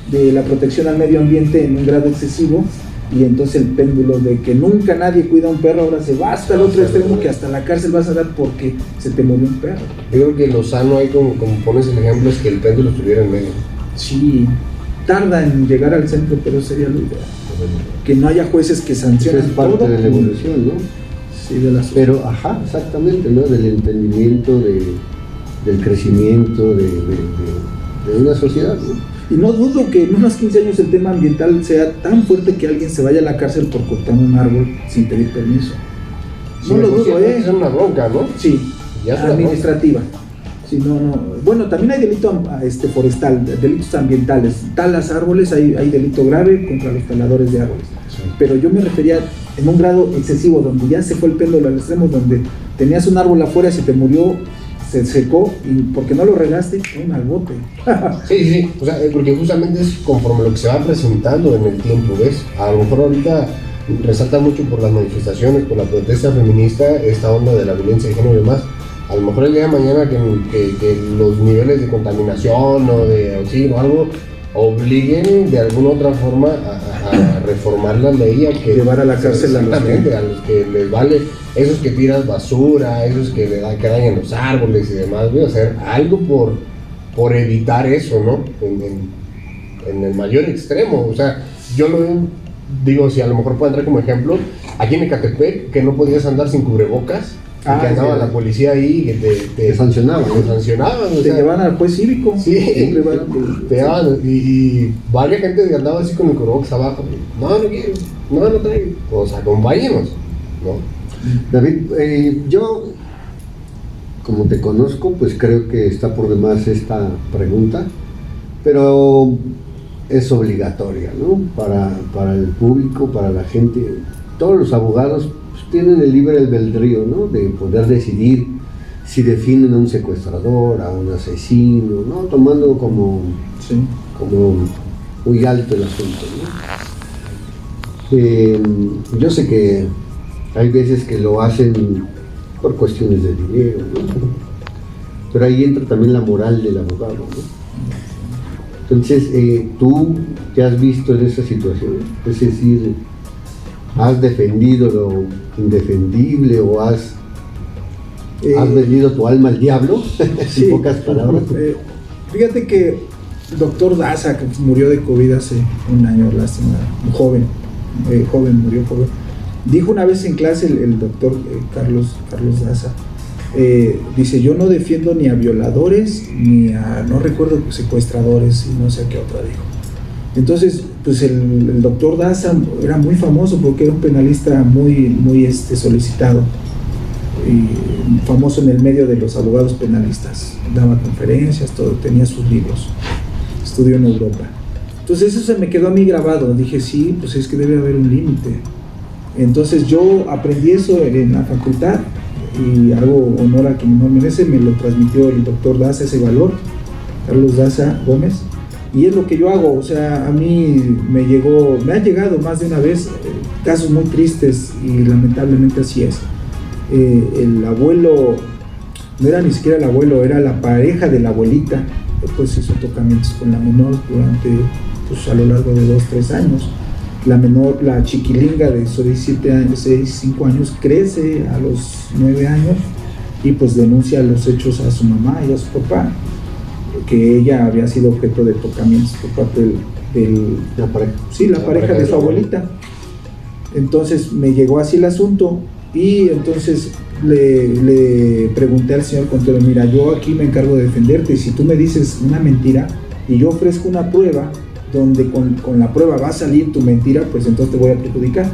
de la protección al medio ambiente en un grado excesivo. Y entonces el péndulo de que nunca nadie cuida a un perro ahora se va hasta el otro extremo, que hasta la cárcel vas a dar porque se te murió un perro. Yo creo que lo sano ahí, como pones el ejemplo, es que el péndulo estuviera en medio. Sí, tarda en llegar al centro, pero sería lo ideal. Que no haya jueces que sancionen. Es parte todo de la evolución, ¿no? Sí, de la sociedad. Pero, ajá, exactamente, ¿no? Del entendimiento, del crecimiento de una sociedad, ¿no? Y no dudo que en unos 15 años el tema ambiental sea tan fuerte que alguien se vaya a la cárcel por cortar un árbol sin pedir permiso. Sí, No lo dudo, Es una bronca, ¿no? Sí, Ya es una administrativa. Sí, no. Bueno, también hay delito forestal, delitos ambientales. Talas árboles, hay delito grave contra los taladores de árboles. Sí. Pero yo me refería en un grado excesivo, donde ya se fue el péndulo al extremo, donde tenías un árbol afuera, se te murió, se secó, y porque no lo regaste, al bote. Sí, o sea, porque justamente es conforme lo que se va presentando en el tiempo, ¿ves? A lo mejor ahorita resalta mucho por las manifestaciones, por la protesta feminista, esta onda de la violencia de género y demás. A lo mejor el día de mañana que los niveles de contaminación o de oxígeno o algo obliguen de alguna otra forma a reformar la ley, a que llevar a la cárcel a los que les vale, esos que tiran basura, esos que dañan los árboles y demás, voy a hacer algo por evitar eso, ¿no? En el mayor extremo. O sea, yo lo digo, si a lo mejor puedo entrar como ejemplo, aquí en Ecatepec, que no podías andar sin cubrebocas, que andaba la policía ahí, que te sancionaban. Te llevan al juez cívico. Sí, te llevan, y varias gente que andaba así con el cubrebocas abajo. No quiero, no traigo. O sea, acompáñenos, ¿no? David, yo, como te conozco, pues creo que está por demás esta pregunta, pero es obligatoria, ¿no? Para el público, para la gente. Todos los abogados pues, tienen el libre albedrío, ¿no? De poder decidir si definen a un secuestrador, a un asesino, ¿no? Tomando como muy alto el asunto, ¿no? Yo sé que hay veces que lo hacen por cuestiones de dinero, ¿no? Pero ahí entra también la moral del abogado, ¿no? Entonces, tú te has visto en esa situación, es decir, ¿has defendido lo indefendible o has vendido tu alma al diablo? Sí, en pocas palabras. Fíjate que el doctor Daza, que murió de COVID hace un año, lástima, joven, murió joven, dijo una vez en clase el doctor Carlos Daza, dice, yo no defiendo ni a violadores, ni a, no recuerdo, secuestradores, y no sé qué otra dijo. Entonces, pues el doctor Daza era muy famoso porque era un penalista muy solicitado y famoso en el medio de los abogados penalistas. Daba conferencias, todo, tenía sus libros, estudió en Europa. Entonces eso se me quedó a mí grabado. Dije, sí, pues es que debe haber un límite. Entonces yo aprendí eso en la facultad y hago honor a quien no merece, me lo transmitió el doctor Daza, ese valor, Carlos Daza Gómez. Y es lo que yo hago, o sea, a mí me ha llegado más de una vez casos muy tristes y lamentablemente así es. El abuelo, no era ni siquiera el abuelo, era la pareja de la abuelita, pues hizo tocamientos con la menor durante, pues a lo largo de 2-3 años. La menor, la chiquilinga de 5 años, crece a los 9 años y pues denuncia los hechos a su mamá y a su papá, que ella había sido objeto de tocamientos por parte la pareja de su abuelita. Entonces me llegó así el asunto y entonces le pregunté al señor Contero, mira, yo aquí me encargo de defenderte y si tú me dices una mentira y yo ofrezco una prueba donde con la prueba va a salir tu mentira, pues entonces te voy a perjudicar.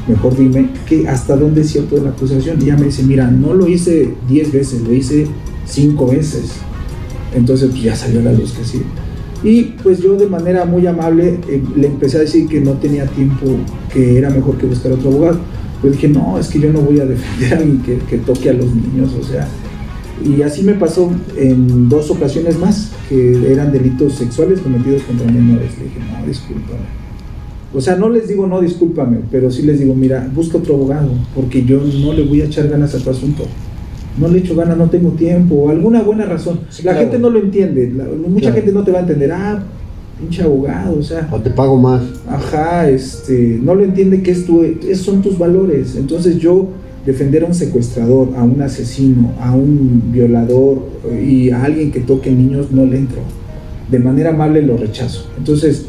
Mejor dime que hasta dónde es cierto de la acusación. Y ella me dice, mira, no lo hice 10 veces, lo hice 5 veces. Entonces pues ya salió a la luz que sí. Y pues yo de manera muy amable le empecé a decir que no tenía tiempo, que era mejor que buscar otro abogado. Pues dije, no, es que yo no voy a defender a alguien que toque a los niños, o sea. Y así me pasó en 2 ocasiones más, que eran delitos sexuales cometidos contra menores. Le dije, no, discúlpame. O sea, no les digo, no, discúlpame, pero sí les digo, mira, busca otro abogado, porque yo no le voy a echar ganas a tu asunto. No le echo ganas, no tengo tiempo, o alguna buena razón. Sí, la claro. gente no lo entiende, mucha gente no te va a entender, pinche abogado, o sea. O te pago más. Ajá, no lo entiende que esos son tus valores. Entonces yo defender a un secuestrador, a un asesino, a un violador y a alguien que toque niños no le entro. De manera amable lo rechazo. Entonces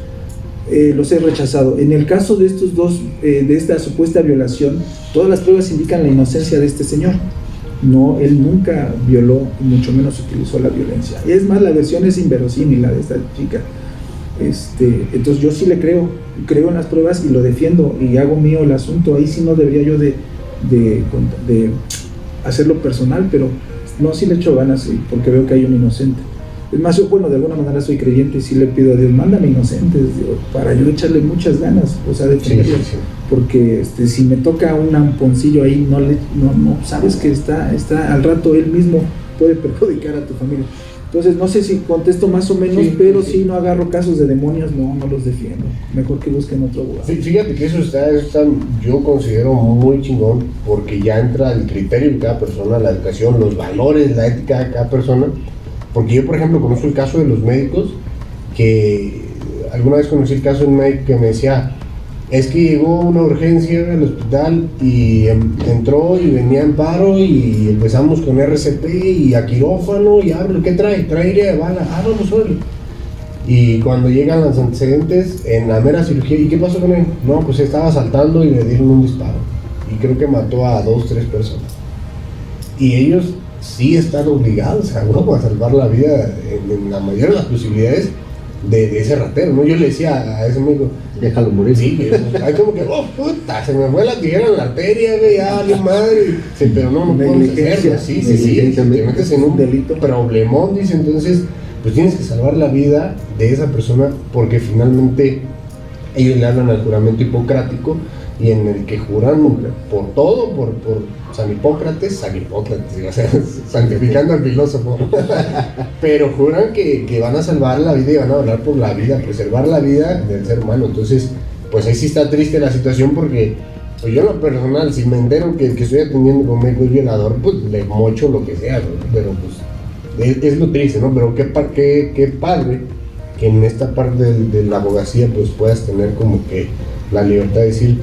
los he rechazado. En el caso de estos dos, de esta supuesta violación, todas las pruebas indican la inocencia de este señor. No, él nunca violó, mucho menos utilizó la violencia. Y es más, la versión es inverosímil, la de esta chica. Entonces yo sí le creo en las pruebas y lo defiendo y hago mío el asunto. Ahí sí no debería yo de hacerlo personal, pero no, sí le echo ganas porque veo que hay un inocente. Es más, yo, bueno, de alguna manera soy creyente y sí le pido a Dios, mándame inocentes, Dios, para yo echarle muchas ganas, o sea, de defenderlos, sí. Porque si me toca un amponcillo ahí, no sabes que está al rato él mismo puede perjudicar a tu familia. Entonces, no sé si contesto más o menos, sí, pero sí, no agarro casos de demonios, no los defiendo. Mejor que busquen otro lugar. Fíjate que eso está, yo considero muy chingón, porque ya entra el criterio de cada persona, la educación, los valores, la ética de cada persona. Porque yo, por ejemplo, conozco el caso de los médicos, que alguna vez conocí el caso de un médico que me decía, es que llegó una urgencia al hospital y entró y venía en paro y empezamos con RCP y a quirófano y hablo, ¿qué trae? Trae aire de bala, vamos, órale. Y cuando llegan los antecedentes en la mera cirugía, ¿y qué pasó con él? No, pues estaba saltando y le dieron un disparo y creo que mató a 2, 3 personas. Y ellos sí están obligados a salvar la vida en la mayoría de las posibilidades de ese ratero, ¿no? Yo le decía a ese amigo, déjalo morir. Sí, hay como que, puta, se me fue la tijera en la arteria, güey, ya, mi madre. Sí, pero no puedo hacerlo. Sí, te metes en un delito, problemón, dice. Entonces, pues tienes que salvar la vida de esa persona, porque finalmente ellos le hablan al juramento hipocrático, y en el que juran por todo, por San Hipócrates, o sea, santificando al filósofo, pero juran que van a salvar la vida y van a hablar por la vida, preservar la vida del ser humano. Entonces, pues ahí sí está triste la situación, porque pues yo en lo personal, si me entero que estoy atendiendo con médico violador, pues le mocho lo que sea, ¿no? Pero pues es lo triste, ¿no? Pero qué padre que en esta parte de la abogacía pues puedas tener como que la libertad de decir,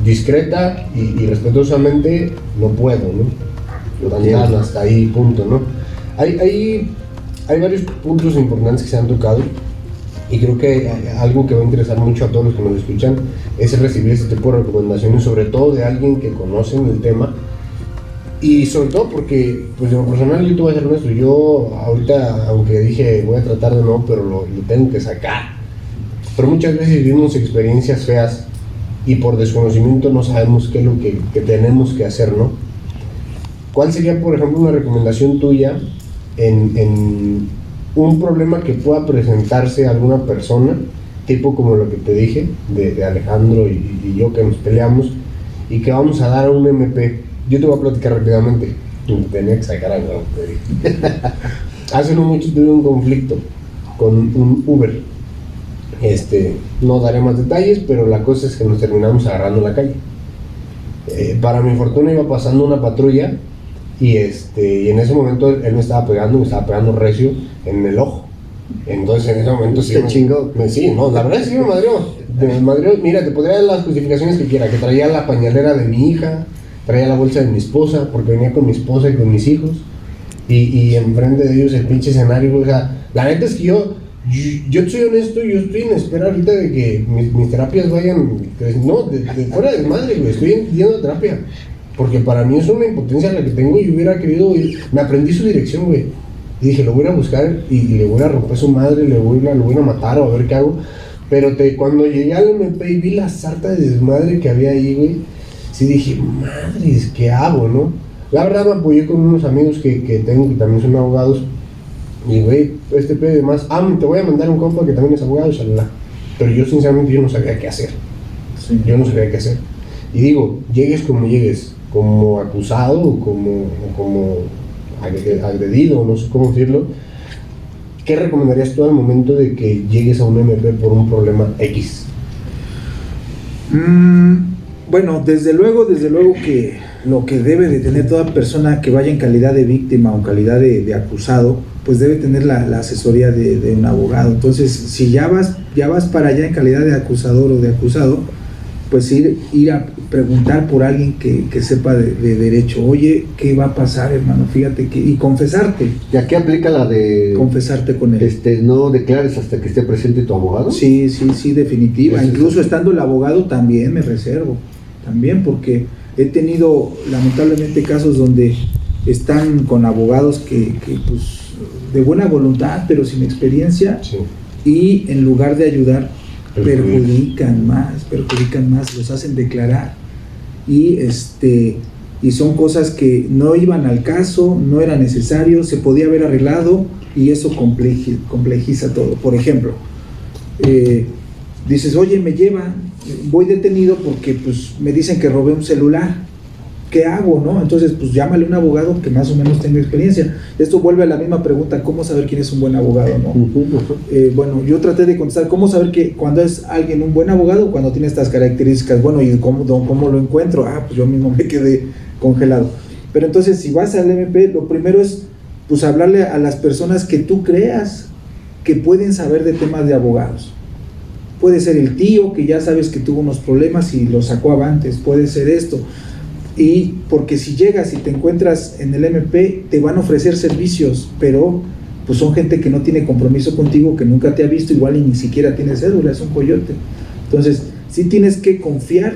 discreta y respetuosamente, no puedo, ¿no? Hasta ahí, punto, ¿no? Hay varios puntos importantes que se han tocado, y creo que algo que va a interesar mucho a todos los que nos escuchan es recibir este tipo de recomendaciones, sobre todo de alguien que conoce el tema, y sobre todo porque, pues de lo personal, yo te voy a ser honesto, yo ahorita, aunque dije voy a tratar de no, pero lo tengo que sacar, pero muchas veces vivimos experiencias feas y por desconocimiento no sabemos qué es lo que tenemos que hacer, ¿no? ¿Cuál sería, por ejemplo, una recomendación tuya en un problema que pueda presentarse a alguna persona, tipo como lo que te dije, de Alejandro y yo, que nos peleamos y que vamos a dar a un MP? Yo te voy a platicar rápidamente. Tenía que sacar algo. Hace no mucho tuve un conflicto con un Uber. No daré más detalles, pero la cosa es que nos terminamos agarrando en la calle. Para mi fortuna iba pasando una patrulla y en ese momento él me estaba pegando recio en el ojo. Entonces en ese momento sí ¿te chingó? La verdad sí me madreó. Mira, te podría dar las justificaciones que quiera, que traía la pañalera de mi hija, traía la bolsa de mi esposa, porque venía con mi esposa y con mis hijos, y enfrente de ellos el pinche escenario. O sea, la neta es que yo soy honesto, yo estoy en espera ahorita de que mis terapias vayan, no, de fuera de madre, güey, estoy yendo a terapia, porque para mí es una impotencia la que tengo, y hubiera querido me aprendí su dirección, güey, y dije, lo voy a buscar y le voy a romper su madre, lo voy a matar o a ver qué hago, pero cuando llegué al MP y vi la sarta de desmadre que había ahí, güey, sí dije, madres, ¿qué hago, no? La verdad me apoyé con unos amigos que tengo que también son abogados. Y güey, pedo y demás, te voy a mandar un compa que también es abogado, shalala. Pero yo sinceramente no sabía qué hacer. Sí. Yo no sabía qué hacer. Y digo, llegues, como acusado o como agredido, no sé cómo decirlo. ¿Qué recomendarías tú al momento de que llegues a un MP por un problema X? Bueno, desde luego que lo que debe de tener toda persona que vaya en calidad de víctima o en calidad de acusado, pues debe tener la asesoría de un abogado. Entonces, si ya vas para allá en calidad de acusador o de acusado, pues ir preguntar por alguien que sepa de derecho. Oye, ¿qué va a pasar, hermano? Fíjate que... Y confesarte. ¿Y aquí aplica la de... confesarte con él. No declares hasta que esté presente tu abogado? Sí, definitiva. Pues incluso estando el abogado también me reservo. También porque he tenido lamentablemente casos donde están con abogados que pues de buena voluntad, pero sin experiencia, Sí. y en lugar de ayudar, perjudican más, los hacen declarar. Y son cosas que no iban al caso, no era necesario, se podía haber arreglado, y eso complejiza todo. Por ejemplo, dices, oye, voy detenido porque pues me dicen que robé un celular. ¿Qué hago, no? Entonces, pues llámale a un abogado que más o menos tenga experiencia. Esto vuelve a la misma pregunta, ¿cómo saber quién es un buen abogado, no? Bueno, yo traté de contestar, ¿cómo saber que cuando es alguien un buen abogado? Cuando tiene estas características. Bueno, ¿y cómo lo encuentro? Pues yo mismo me quedé congelado. Pero entonces, si vas al MP, lo primero es, pues, hablarle a las personas que tú creas que pueden saber de temas de abogados. Puede ser el tío, que ya sabes que tuvo unos problemas y lo sacó avantes, puede ser esto. Y porque si llegas y te encuentras en el MP, te van a ofrecer servicios, pero pues son gente que no tiene compromiso contigo, que nunca te ha visto, igual y ni siquiera tiene cédula, es un coyote. Entonces, sí tienes que confiar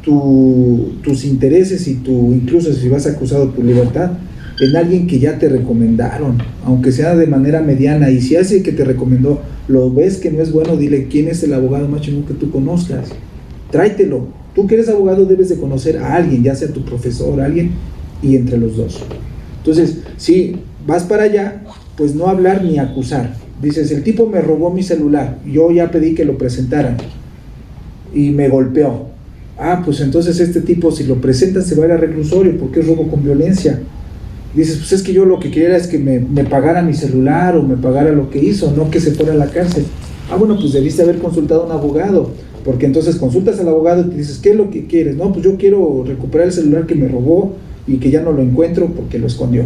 tus intereses y incluso si vas acusado tu libertad, en alguien que ya te recomendaron, aunque sea de manera mediana. Y si ese que te recomendó lo ves que no es bueno, dile quién es el abogado más chingón que tú conozcas, tráetelo. Tú que eres abogado debes de conocer a alguien, ya sea tu profesor, alguien, y entre los dos. Entonces, si vas para allá, pues no hablar ni acusar. Dices, el tipo me robó mi celular, yo ya pedí que lo presentaran y me golpeó. Pues entonces este tipo, si lo presenta, se va a ir a reclusorio porque es robo con violencia. Dices, pues es que yo lo que quería es que me pagara mi celular o me pagara lo que hizo, no que se fuera a la cárcel. Bueno, pues debiste haber consultado a un abogado. Porque entonces consultas al abogado y te dices, ¿qué es lo que quieres? No, pues yo quiero recuperar el celular que me robó y que ya no lo encuentro porque lo escondió.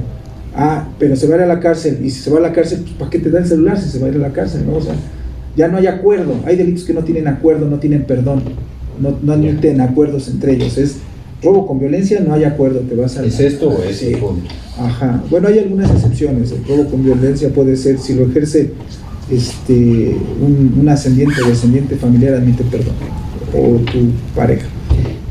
Pero se va a ir a la cárcel, y si se va a la cárcel, pues ¿para qué te da el celular si se va a ir a la cárcel? ¿No? O sea, ya no hay acuerdo. Hay delitos que no tienen acuerdo, no tienen perdón, no admiten acuerdos entre ellos. Es robo con violencia, no hay acuerdo, te vas a... ¿Es esto o es el punto? Ajá. Bueno, hay algunas excepciones. El robo con violencia puede ser, si lo ejerce un ascendiente o descendiente familiar, admite perdón, o tu pareja,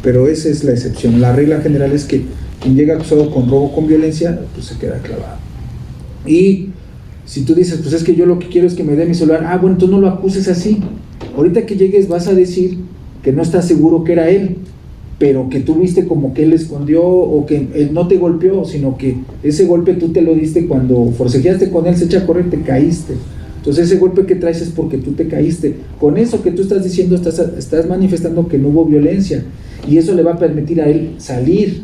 pero esa es la excepción. La regla general es que quien llega acusado con robo con violencia, pues se queda clavado. Y si tú dices, pues es que yo lo que quiero es que me dé mi celular, bueno, entonces no lo acuses así. Ahorita que llegues vas a decir que no estás seguro que era él, pero que tú viste como que él escondió, o que él no te golpeó, sino que ese golpe tú te lo diste cuando forcejeaste con él, se echa a correr, te caíste. Entonces ese golpe que traes es porque tú te caíste. Con eso que tú estás diciendo, estás manifestando que no hubo violencia, y eso le va a permitir a él salir.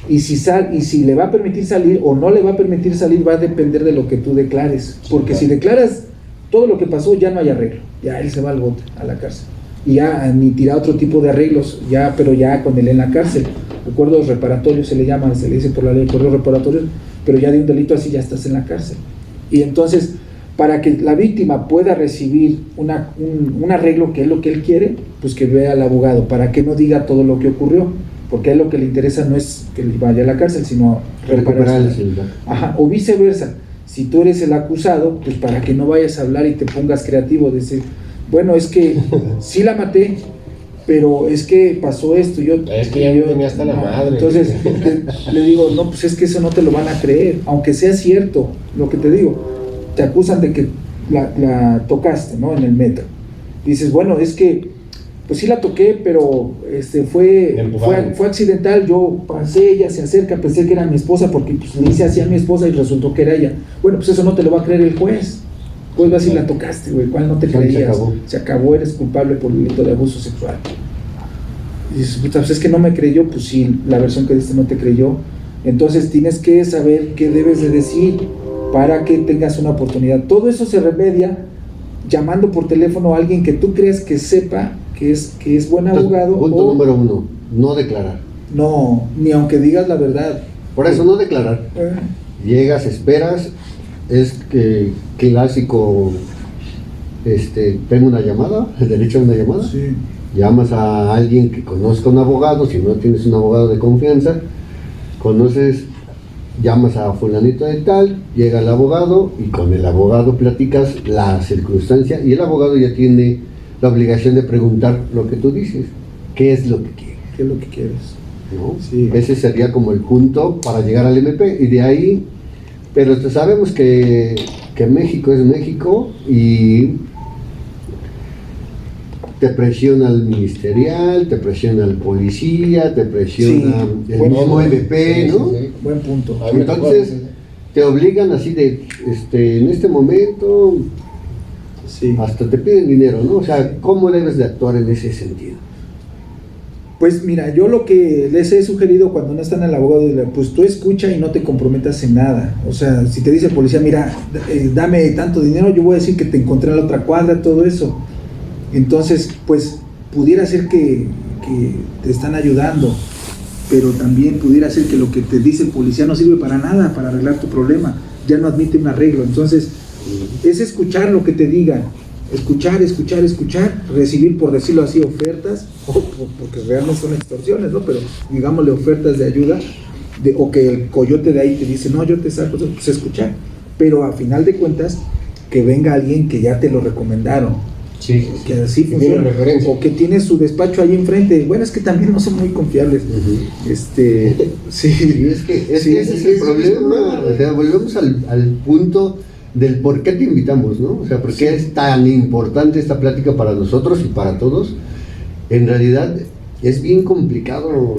Y si le va a permitir salir o no le va a permitir salir, va a depender de lo que tú declares. Porque si declaras todo lo que pasó, ya no hay arreglo, ya él se va al bote, a la cárcel, y ya admitirá otro tipo de arreglos, pero ya con él en la cárcel. Acuerdos reparatorios se le dice por la ley, acuerdos reparatorios, pero ya de un delito así ya estás en la cárcel. Y entonces, para que la víctima pueda recibir un arreglo, que es lo que él quiere, pues que vea al abogado, para que no diga todo lo que ocurrió, porque a él lo que le interesa no es que vaya a la cárcel, sino recuperar el celular. O viceversa, si tú eres el acusado, pues para que no vayas a hablar y te pongas creativo, decir, bueno, es que sí la maté, pero es que pasó esto, es que yo tenía hasta la madre. Entonces le digo, no, pues es que eso no te lo van a creer, aunque sea cierto lo que te digo. Te acusan de que la tocaste, ¿no? En el metro. Dices, bueno, es que pues sí la toqué, pero fue accidental. Yo pasé, ella se acerca, pensé que era mi esposa porque pues, le hice así a mi esposa y resultó que era ella. Bueno, pues eso no te lo va a creer el juez. Pues va a decir, la tocaste, güey, ¿cuál no te creías? Se acabó, eres culpable por delito de abuso sexual. Y dices, pues es que no me creyó. Pues sí, la versión que diste no te creyó. Entonces tienes que saber qué debes de decir para que tengas una oportunidad. Todo eso se remedia llamando por teléfono a alguien que tú creas que sepa que es buen abogado. Punto número 1, no declarar. No, ni aunque digas la verdad. Por eso no declarar. Llegas, esperas, es que clásico, tengo una llamada, el derecho a una llamada. Sí. llamas a alguien que conozca un abogado, si no tienes un abogado de confianza, llamas a fulanito de tal, llega el abogado y con el abogado platicas la circunstancia y el abogado ya tiene la obligación de preguntar lo que tú dices, ¿qué es lo que quieres? ¿Qué es lo que quieres? ¿No? Sí. Ese sería como el punto para llegar al MP y de ahí, pero sabemos que México es México y te presiona el ministerial, te presiona el policía, te presiona el mismo MP, ¿no? Sí. Buen punto. A mí me tocó, Entonces te obligan así de, en este momento, Sí. hasta te piden dinero, ¿no? O sea, ¿cómo debes de actuar en ese sentido? Pues mira, yo lo que les he sugerido cuando no están el abogado, pues tú escucha y no te comprometas en nada. O sea, si te dice el policía, mira, dame tanto dinero, yo voy a decir que te encontré en la otra cuadra, todo eso. Entonces, pues pudiera ser que te están ayudando, pero también pudiera ser que lo que te dice el policía no sirve para nada, para arreglar tu problema, ya no admite un arreglo. Entonces, es escuchar lo que te digan, escuchar, recibir, por decirlo así, ofertas, porque realmente son extorsiones, ¿no? Pero digámosle ofertas de ayuda, o que el coyote de ahí te dice, no, yo te saco, pues escuchar, pero a final de cuentas, que venga alguien que ya te lo recomendaron. Sí, Que así que funciona, tiene referencia. o que tiene su despacho ahí enfrente. Bueno, es que también no son muy confiables. Sí, Y es que ese es el problema. O sea, volvemos al punto del por qué te invitamos, ¿no? O sea, por qué es tan importante esta plática para nosotros y para todos. En realidad es bien complicado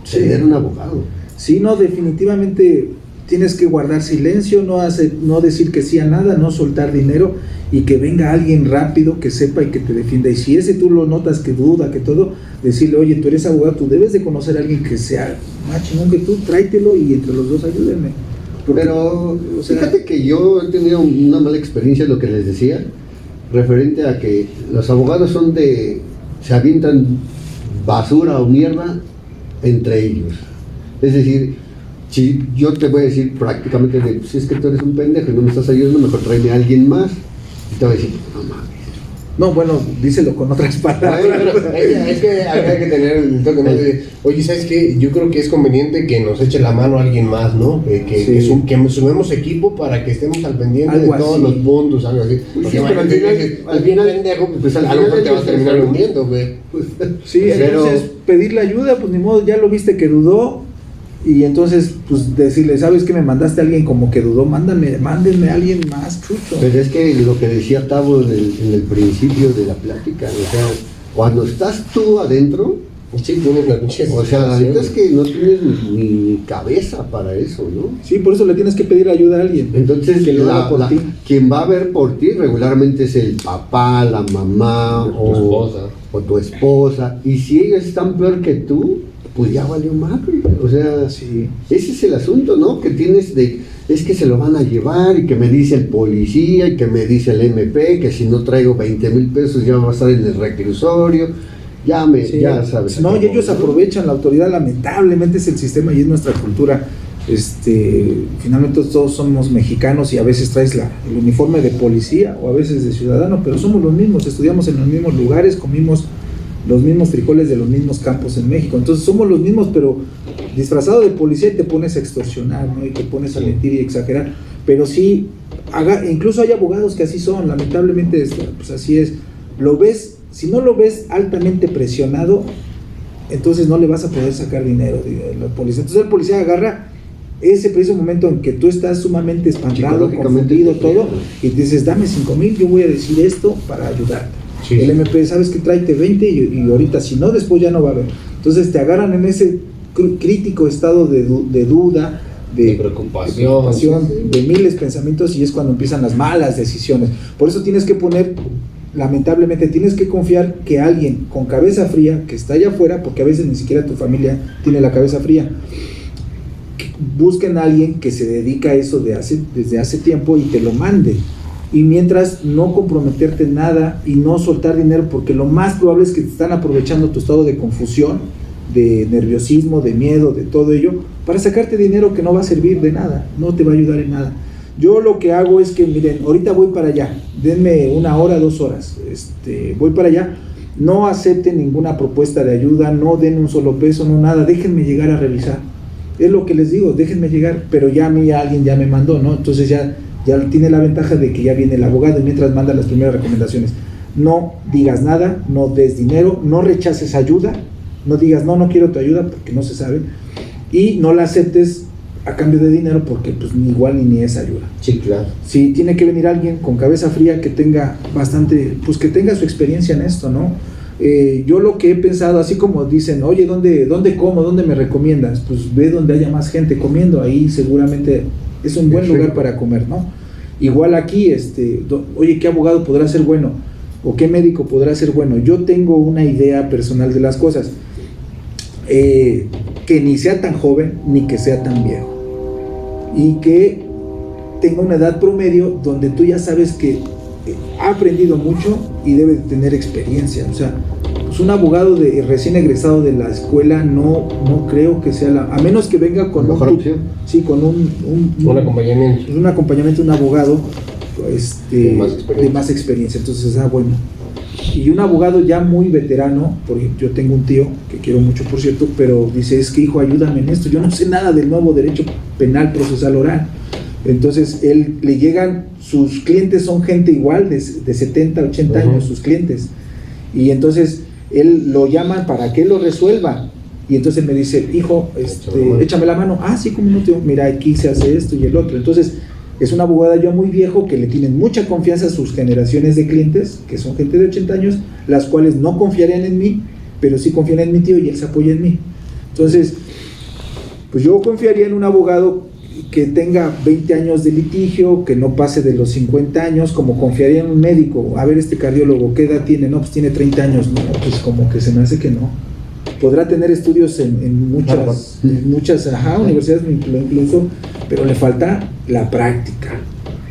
tener un abogado. Sí, no, definitivamente tienes que guardar silencio, no decir que sí a nada, no soltar dinero, y que venga alguien rápido que sepa y que te defienda. Y si ese tú lo notas que duda, que todo, decirle, oye, tú eres abogado, tú debes de conocer a alguien que sea más chingón que tú, tráetelo y entre los dos ayúdenme. Pero o sea, fíjate que yo he tenido una mala experiencia, lo que les decía, referente a que los abogados se avientan basura o mierda entre ellos. Es decir, si yo te voy a decir prácticamente, si es que tú eres un pendejo y no me estás ayudando, mejor tráeme a alguien más. Y te voy a decir, no mames. no, bueno, díselo con otras palabras. Es que habría que tener el toque, ¿no? De, oye, ¿sabes qué? Yo creo que es conveniente que nos eche la mano alguien más, ¿no? Que sumemos equipo para que estemos al pendiente Algo de todos así. los puntos, algo así. Pues Porque sí, pero al final, pendejo, pues al a lo mejor final te vas a terminar es eso, ¿no? hundiendo, güey. Sí, Pero- entonces pedirle ayuda, pues ni modo, ya lo viste que dudó, y entonces pues decirle, ¿sabes que me mandaste a alguien como que dudó? Mándenme a alguien más chucho. Pero es que lo que decía Tavo en el principio de la plática, o sea, cuando estás tú adentro, Sí, tienes la pinche. o sea, la verdad es que no tienes ni cabeza para eso, ¿no? Sí, por eso le tienes que pedir ayuda a alguien. Entonces, que lo haga por ti. quien va a ver por ti regularmente es el papá, la mamá Tu esposa. o tu esposa. Y si ellos están peor que tú, pues ya valió madre. O sea, Sí. ese es el asunto, ¿no? Que tienes es que se lo van a llevar y que me dice el policía y que me dice el MP que si no traigo 20,000 pesos ya va a estar en el reclusorio. Sí. Ya sabes. No, y cómo, ellos ¿no? aprovechan la autoridad, lamentablemente es el sistema y es nuestra cultura. Finalmente todos somos mexicanos y a veces traes el uniforme de policía o a veces de ciudadano, pero somos los mismos, estudiamos en los mismos lugares, comimos los mismos frijoles de los mismos campos en México, entonces somos los mismos, pero disfrazado de policía y te pones a extorsionar, ¿no? Y te pones a mentir y exagerar, pero sí, incluso hay abogados que así son, lamentablemente pues así es, lo ves, si no lo ves altamente presionado, entonces no le vas a poder sacar dinero de la policía. Entonces el policía agarra ese preciso momento en que tú estás sumamente espantado, Psicológicamente confundido, te todo, pega. y te dices, dame 5,000, yo voy a decir esto para ayudarte. Sí. El MP, sabes que tráete 20 y ahorita si no, después ya no va a haber. Entonces te agarran en ese crítico estado de duda, De preocupación. de miles de pensamientos, y es cuando empiezan las malas decisiones. Por eso tienes que lamentablemente tienes que confiar que alguien con cabeza fría, que está allá afuera, porque a veces ni siquiera tu familia tiene la cabeza fría, busquen a alguien que se dedica a eso desde hace tiempo y te lo mande. Y mientras, no comprometerte en nada y no soltar dinero, porque lo más probable es que te están aprovechando tu estado de confusión, de nerviosismo, de miedo, de todo ello, para sacarte dinero que no va a servir de nada, no te va a ayudar en nada. Yo lo que hago es que, miren, ahorita voy para allá, denme 1 hora, 2 horas, voy para allá, no acepten ninguna propuesta de ayuda, no den un solo peso, no nada, déjenme llegar a revisar. Es lo que les digo, déjenme llegar, pero ya a mí alguien ya me mandó, ¿no? Entonces ya tiene la ventaja de que ya viene el abogado y mientras manda las primeras recomendaciones. No digas nada, no des dinero, no rechaces ayuda, no digas no quiero tu ayuda porque no se sabe, y no la aceptes a cambio de dinero porque pues ni es ayuda. Sí, claro. Sí, tiene que venir alguien con cabeza fría que tenga pues que tenga su experiencia en esto, ¿no? Yo lo que he pensado, así como dicen, oye, ¿dónde como? ¿Dónde me recomiendas? Pues ve donde haya más gente comiendo, ahí seguramente es un buen lugar para comer, ¿no? Igual aquí, oye, ¿qué abogado podrá ser bueno? ¿O qué médico podrá ser bueno? Yo tengo una idea personal de las cosas, que ni sea tan joven ni que sea tan viejo, y que tenga una edad promedio donde tú ya sabes que ha aprendido mucho y debe de tener experiencia. O sea, pues un abogado recién egresado de la escuela no creo que sea a menos que venga con mejor opción. Sí, con un acompañamiento, un abogado de más experiencia. Entonces, bueno. Y un abogado ya muy veterano, porque yo tengo un tío que quiero mucho, por cierto, pero dice, es que hijo, ayúdame en esto, yo no sé nada del nuevo derecho penal procesal oral. Entonces le llegan, sus clientes son gente igual de 70, 80 años, sus clientes, y entonces él lo llaman para que él lo resuelva, y entonces me dice, hijo, échame la mano. Sí, como no, tío, mira, aquí se hace esto y el otro. Entonces es un abogado ya muy viejo que le tienen mucha confianza a sus generaciones de clientes, que son gente de 80 años, las cuales no confiarían en mí, pero sí confían en mi tío y él se apoya en mí. Entonces, pues yo confiaría en un abogado que tenga 20 años de litigio, que no pase de los 50 años, como confiaría en un médico. A ver, este cardiólogo, ¿qué edad tiene? No, pues tiene 30 años. No, pues como que se me hace que no. Podrá tener estudios en muchas universidades incluso, pero le falta la práctica.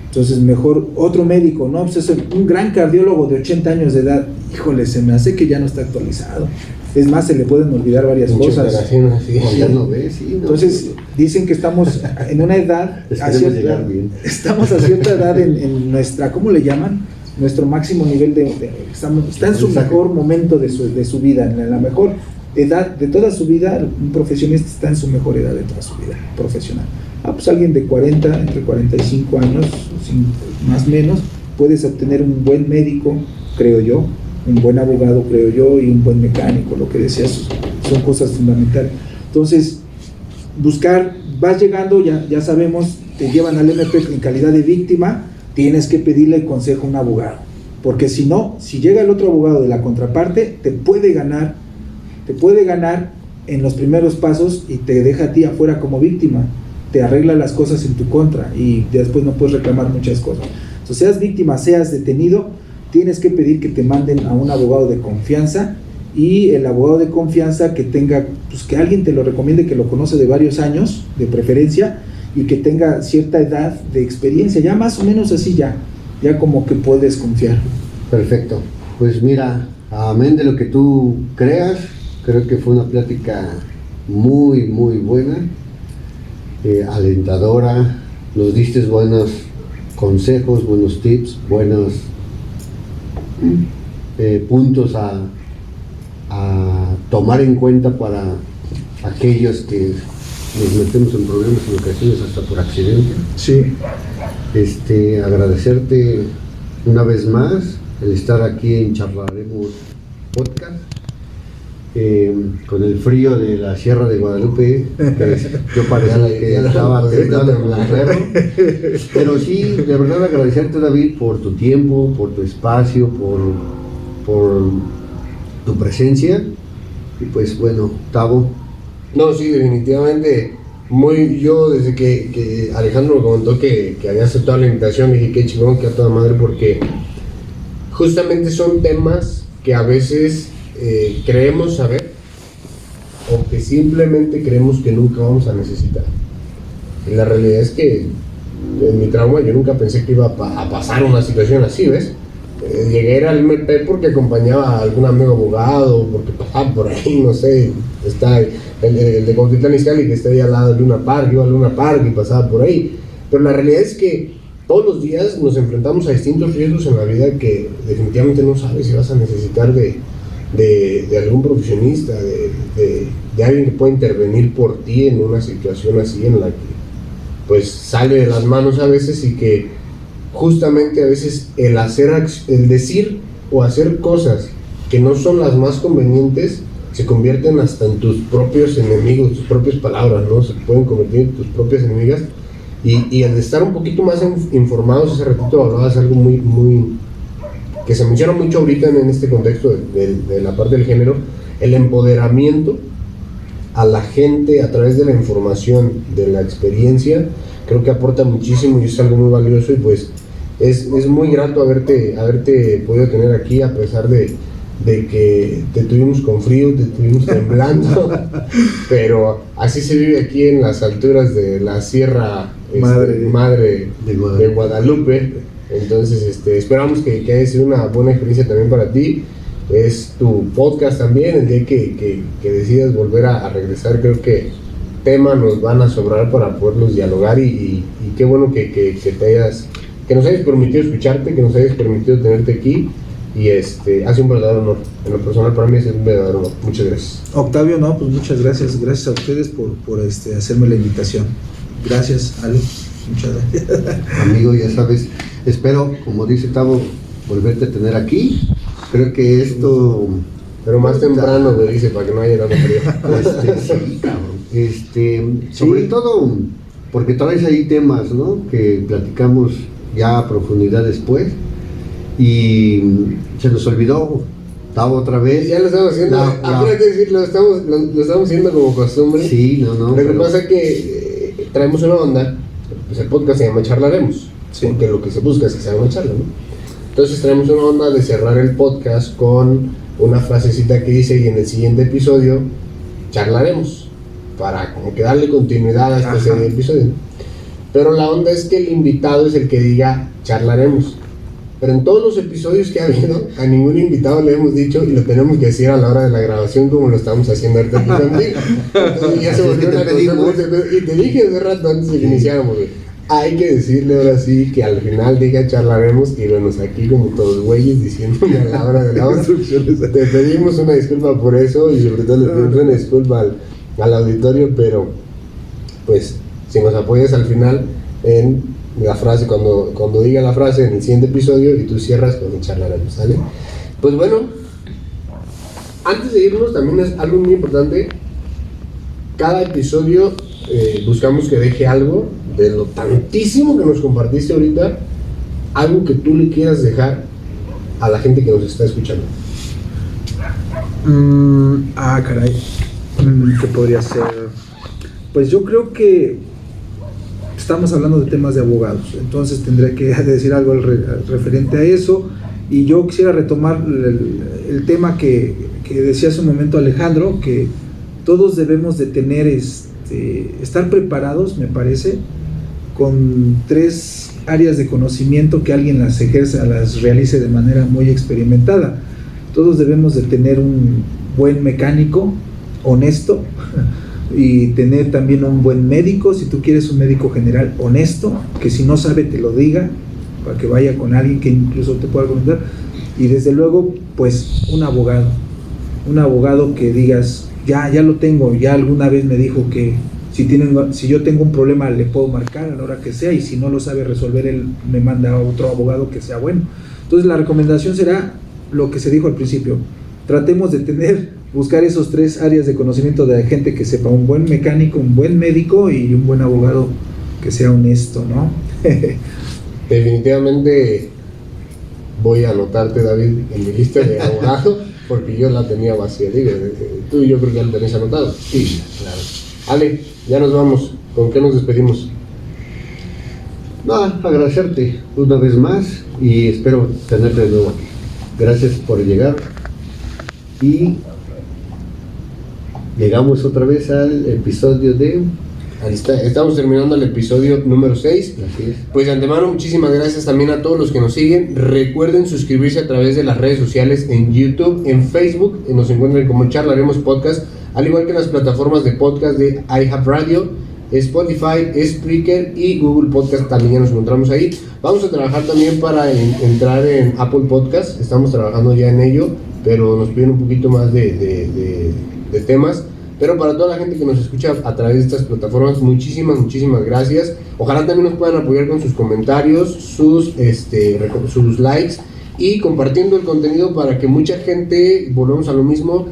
Entonces mejor otro médico, ¿no? Pues es un gran cardiólogo de 80 años de edad, híjole, se me hace que ya no está actualizado. Es más, se le pueden olvidar varias cosas. Ya no ves, sí, no. Entonces dicen que estamos en una edad, estamos a cierta edad en nuestra, ¿cómo le llaman? Nuestro máximo nivel está en su mejor momento de su vida, en la mejor edad de toda su vida. Un profesionista está en su mejor edad de toda su vida profesional. Pues alguien de 40, entre 45 años, más o menos, puedes obtener un buen médico, creo yo, un buen abogado, creo yo, y un buen mecánico, lo que decías, son cosas fundamentales. Entonces, vas llegando, ya sabemos, te llevan al MP en calidad de víctima, tienes que pedirle consejo a un abogado, porque si no, si llega el otro abogado de la contraparte, te puede ganar en los primeros pasos y te deja a ti afuera como víctima, te arregla las cosas en tu contra y después no puedes reclamar muchas cosas. Entonces, seas víctima, seas detenido, tienes que pedir que te manden a un abogado de confianza, y el abogado de confianza que tenga, pues que alguien te lo recomiende, que lo conoce de varios años, de preferencia, y que tenga cierta edad de experiencia, ya más o menos así, ya como que puedes confiar. Perfecto. Pues mira, amén de lo que tú creas, creo que fue una plática muy, muy buena, alentadora, nos diste buenos consejos, buenos tips, buenos puntos a tomar en cuenta para aquellos que nos metemos en problemas en ocasiones hasta por accidente. Sí. Agradecerte una vez más el estar aquí en Charlaremos Podcast, con el frío de la Sierra de Guadalupe, yo parecía que estaba temblando en el perro, pero sí, de verdad agradecerte, David, por tu tiempo, por tu espacio, por tu presencia, y pues bueno, Tavo. No, sí, definitivamente, yo desde que Alejandro me comentó que había aceptado la invitación, dije qué chingón, que a toda madre, porque justamente son temas que a veces creemos saber, o que simplemente creemos que nunca vamos a necesitar. Y la realidad es que en mi trauma yo nunca pensé que iba a pasar una situación así, ¿ves? Llegué al MP porque acompañaba a algún amigo abogado, porque pasaba por ahí, no sé, está el de Cuautitlán Izcalli, que está ahí al lado de Luna Park, iba a Luna Park y pasaba por ahí. Pero la realidad es que todos los días nos enfrentamos a distintos riesgos en la vida que definitivamente no sabes si vas a necesitar de de algún profesionista, de alguien que pueda intervenir por ti en una situación así en la que pues sale de las manos a veces, y que justamente a veces el decir o hacer cosas que no son las más convenientes se convierten hasta en tus propios enemigos, tus propias palabras, ¿no? Se pueden convertir en tus propias enemigas, y al de estar un poquito más informados, hace ratito hablabas algo muy que se menciona mucho ahorita en este contexto de la parte del género, el empoderamiento a la gente a través de la información, de la experiencia, creo que aporta muchísimo y es algo muy valioso, y pues es muy grato haberte podido tener aquí, a pesar de que te tuvimos con frío, te tuvimos temblando, pero así se vive aquí en las alturas de la Sierra Madre de Guadalupe. Entonces esperamos que haya sido una buena experiencia también para ti. Es tu podcast también, el día que decidas volver a regresar, creo que temas nos van a sobrar para poderlos dialogar, y qué bueno que nos hayas permitido escucharte, que nos hayas permitido tenerte aquí, y ha sido un verdadero honor. En lo personal para mí es un verdadero honor. Muchas gracias. Octavio, no, pues muchas gracias a ustedes por hacerme la invitación. Gracias, Ale, muchas gracias. Amigo, ya sabes, espero, como dice Tavo, volverte a tener aquí. Creo que esto... Pero más temprano, me dice, para que no haya tanto frío. Sí, cabrón. Sobre todo porque traes ahí temas, ¿no?, que platicamos ya a profundidad después, y se nos olvidó Tavo otra vez. Ya lo estamos haciendo, hay que decirlo, lo estamos haciendo como costumbre. Sí, no. Lo que pasa es que traemos una onda, pues el podcast se llama Charlaremos, sí, porque lo que se busca es que se haga una charla, ¿no? Entonces traemos una onda de cerrar el podcast con una frasecita que dice: y en el siguiente episodio charlaremos, para como que darle continuidad a este episodio. Pero la onda es que el invitado es el que diga charlaremos. Pero en todos los episodios que ha habido, a ningún invitado le hemos dicho, y lo tenemos que decir a la hora de la grabación, como lo estamos haciendo ahorita contigo. Entonces ya se volvió una costumbre. Y te dije hace rato antes de que iniciáramos, hay que decirle ahora sí que al final diga charlaremos, y bueno, aquí como todos güeyes diciéndole a la hora de la hora. Te pedimos una disculpa por eso, y sobre todo le pedimos una disculpa al auditorio, pero pues si nos apoyas al final en la frase, cuando diga la frase en el siguiente episodio, y tú cierras con charlaremos, ¿sale? Pues bueno, antes de irnos también es algo muy importante. Cada episodio buscamos que deje algo de lo tantísimo que nos compartiste ahorita, algo que tú le quieras dejar a la gente que nos está escuchando. Caray, ¿qué podría ser? Pues yo creo que estamos hablando de temas de abogados, entonces tendré que decir algo referente a eso, y yo quisiera retomar el tema que decía hace un momento Alejandro, que todos debemos de tener, estar preparados, me parece, con 3 áreas de conocimiento que alguien las ejerza, las realice de manera muy experimentada. Todos debemos de tener un buen mecánico, honesto, y tener también un buen médico, si tú quieres un médico general honesto, que si no sabe te lo diga, para que vaya con alguien que incluso te pueda comentar, y desde luego pues un abogado que digas, ya lo tengo, ya alguna vez me dijo que si yo tengo un problema le puedo marcar a la hora que sea, y si no lo sabe resolver él me manda a otro abogado que sea bueno. Entonces la recomendación será lo que se dijo al principio: tratemos de buscar esos 3 áreas de conocimiento de gente que sepa, un buen mecánico, un buen médico y un buen abogado que sea honesto, ¿no? Definitivamente voy a anotarte, David, en mi lista de abogado, porque yo la tenía vacía. Digo, tú y yo creo que ya lo tenés anotado. Sí, claro. Ale, ya nos vamos. ¿Con qué nos despedimos? Agradecerte una vez más, y espero tenerte de nuevo aquí. Gracias por llegar, y llegamos otra vez al episodio de... Estamos terminando el episodio número 6. Así es. Pues de antemano, muchísimas gracias también a todos los que nos siguen. Recuerden suscribirse a través de las redes sociales, en YouTube, en Facebook, nos encuentran como Charlaremos Podcast, al igual que en las plataformas de podcast de iHeartRadio, Spotify, Spreaker y Google Podcast. También ya nos encontramos ahí. Vamos a trabajar también para entrar en Apple Podcast. Estamos trabajando ya en ello, pero nos piden un poquito más de temas. Pero para toda la gente que nos escucha a través de estas plataformas, muchísimas gracias. Ojalá también nos puedan apoyar con sus comentarios, sus likes y compartiendo el contenido para que mucha gente, volvemos a lo mismo,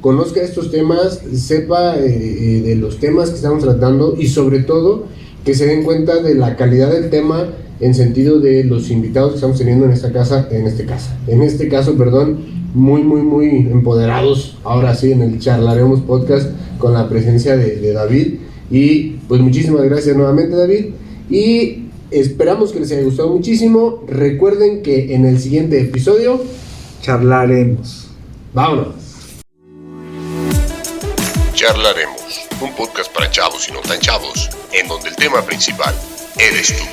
conozca estos temas, sepa de los temas que estamos tratando y sobre todo que se den cuenta de la calidad del tema en sentido de los invitados que estamos teniendo en este caso, muy empoderados ahora sí en el Charlaremos Podcast con la presencia de David. Y pues muchísimas gracias nuevamente, David, y esperamos que les haya gustado muchísimo. Recuerden que en el siguiente episodio charlaremos. Vámonos. Charlaremos, un podcast para chavos y no tan chavos, en donde el tema principal eres tú.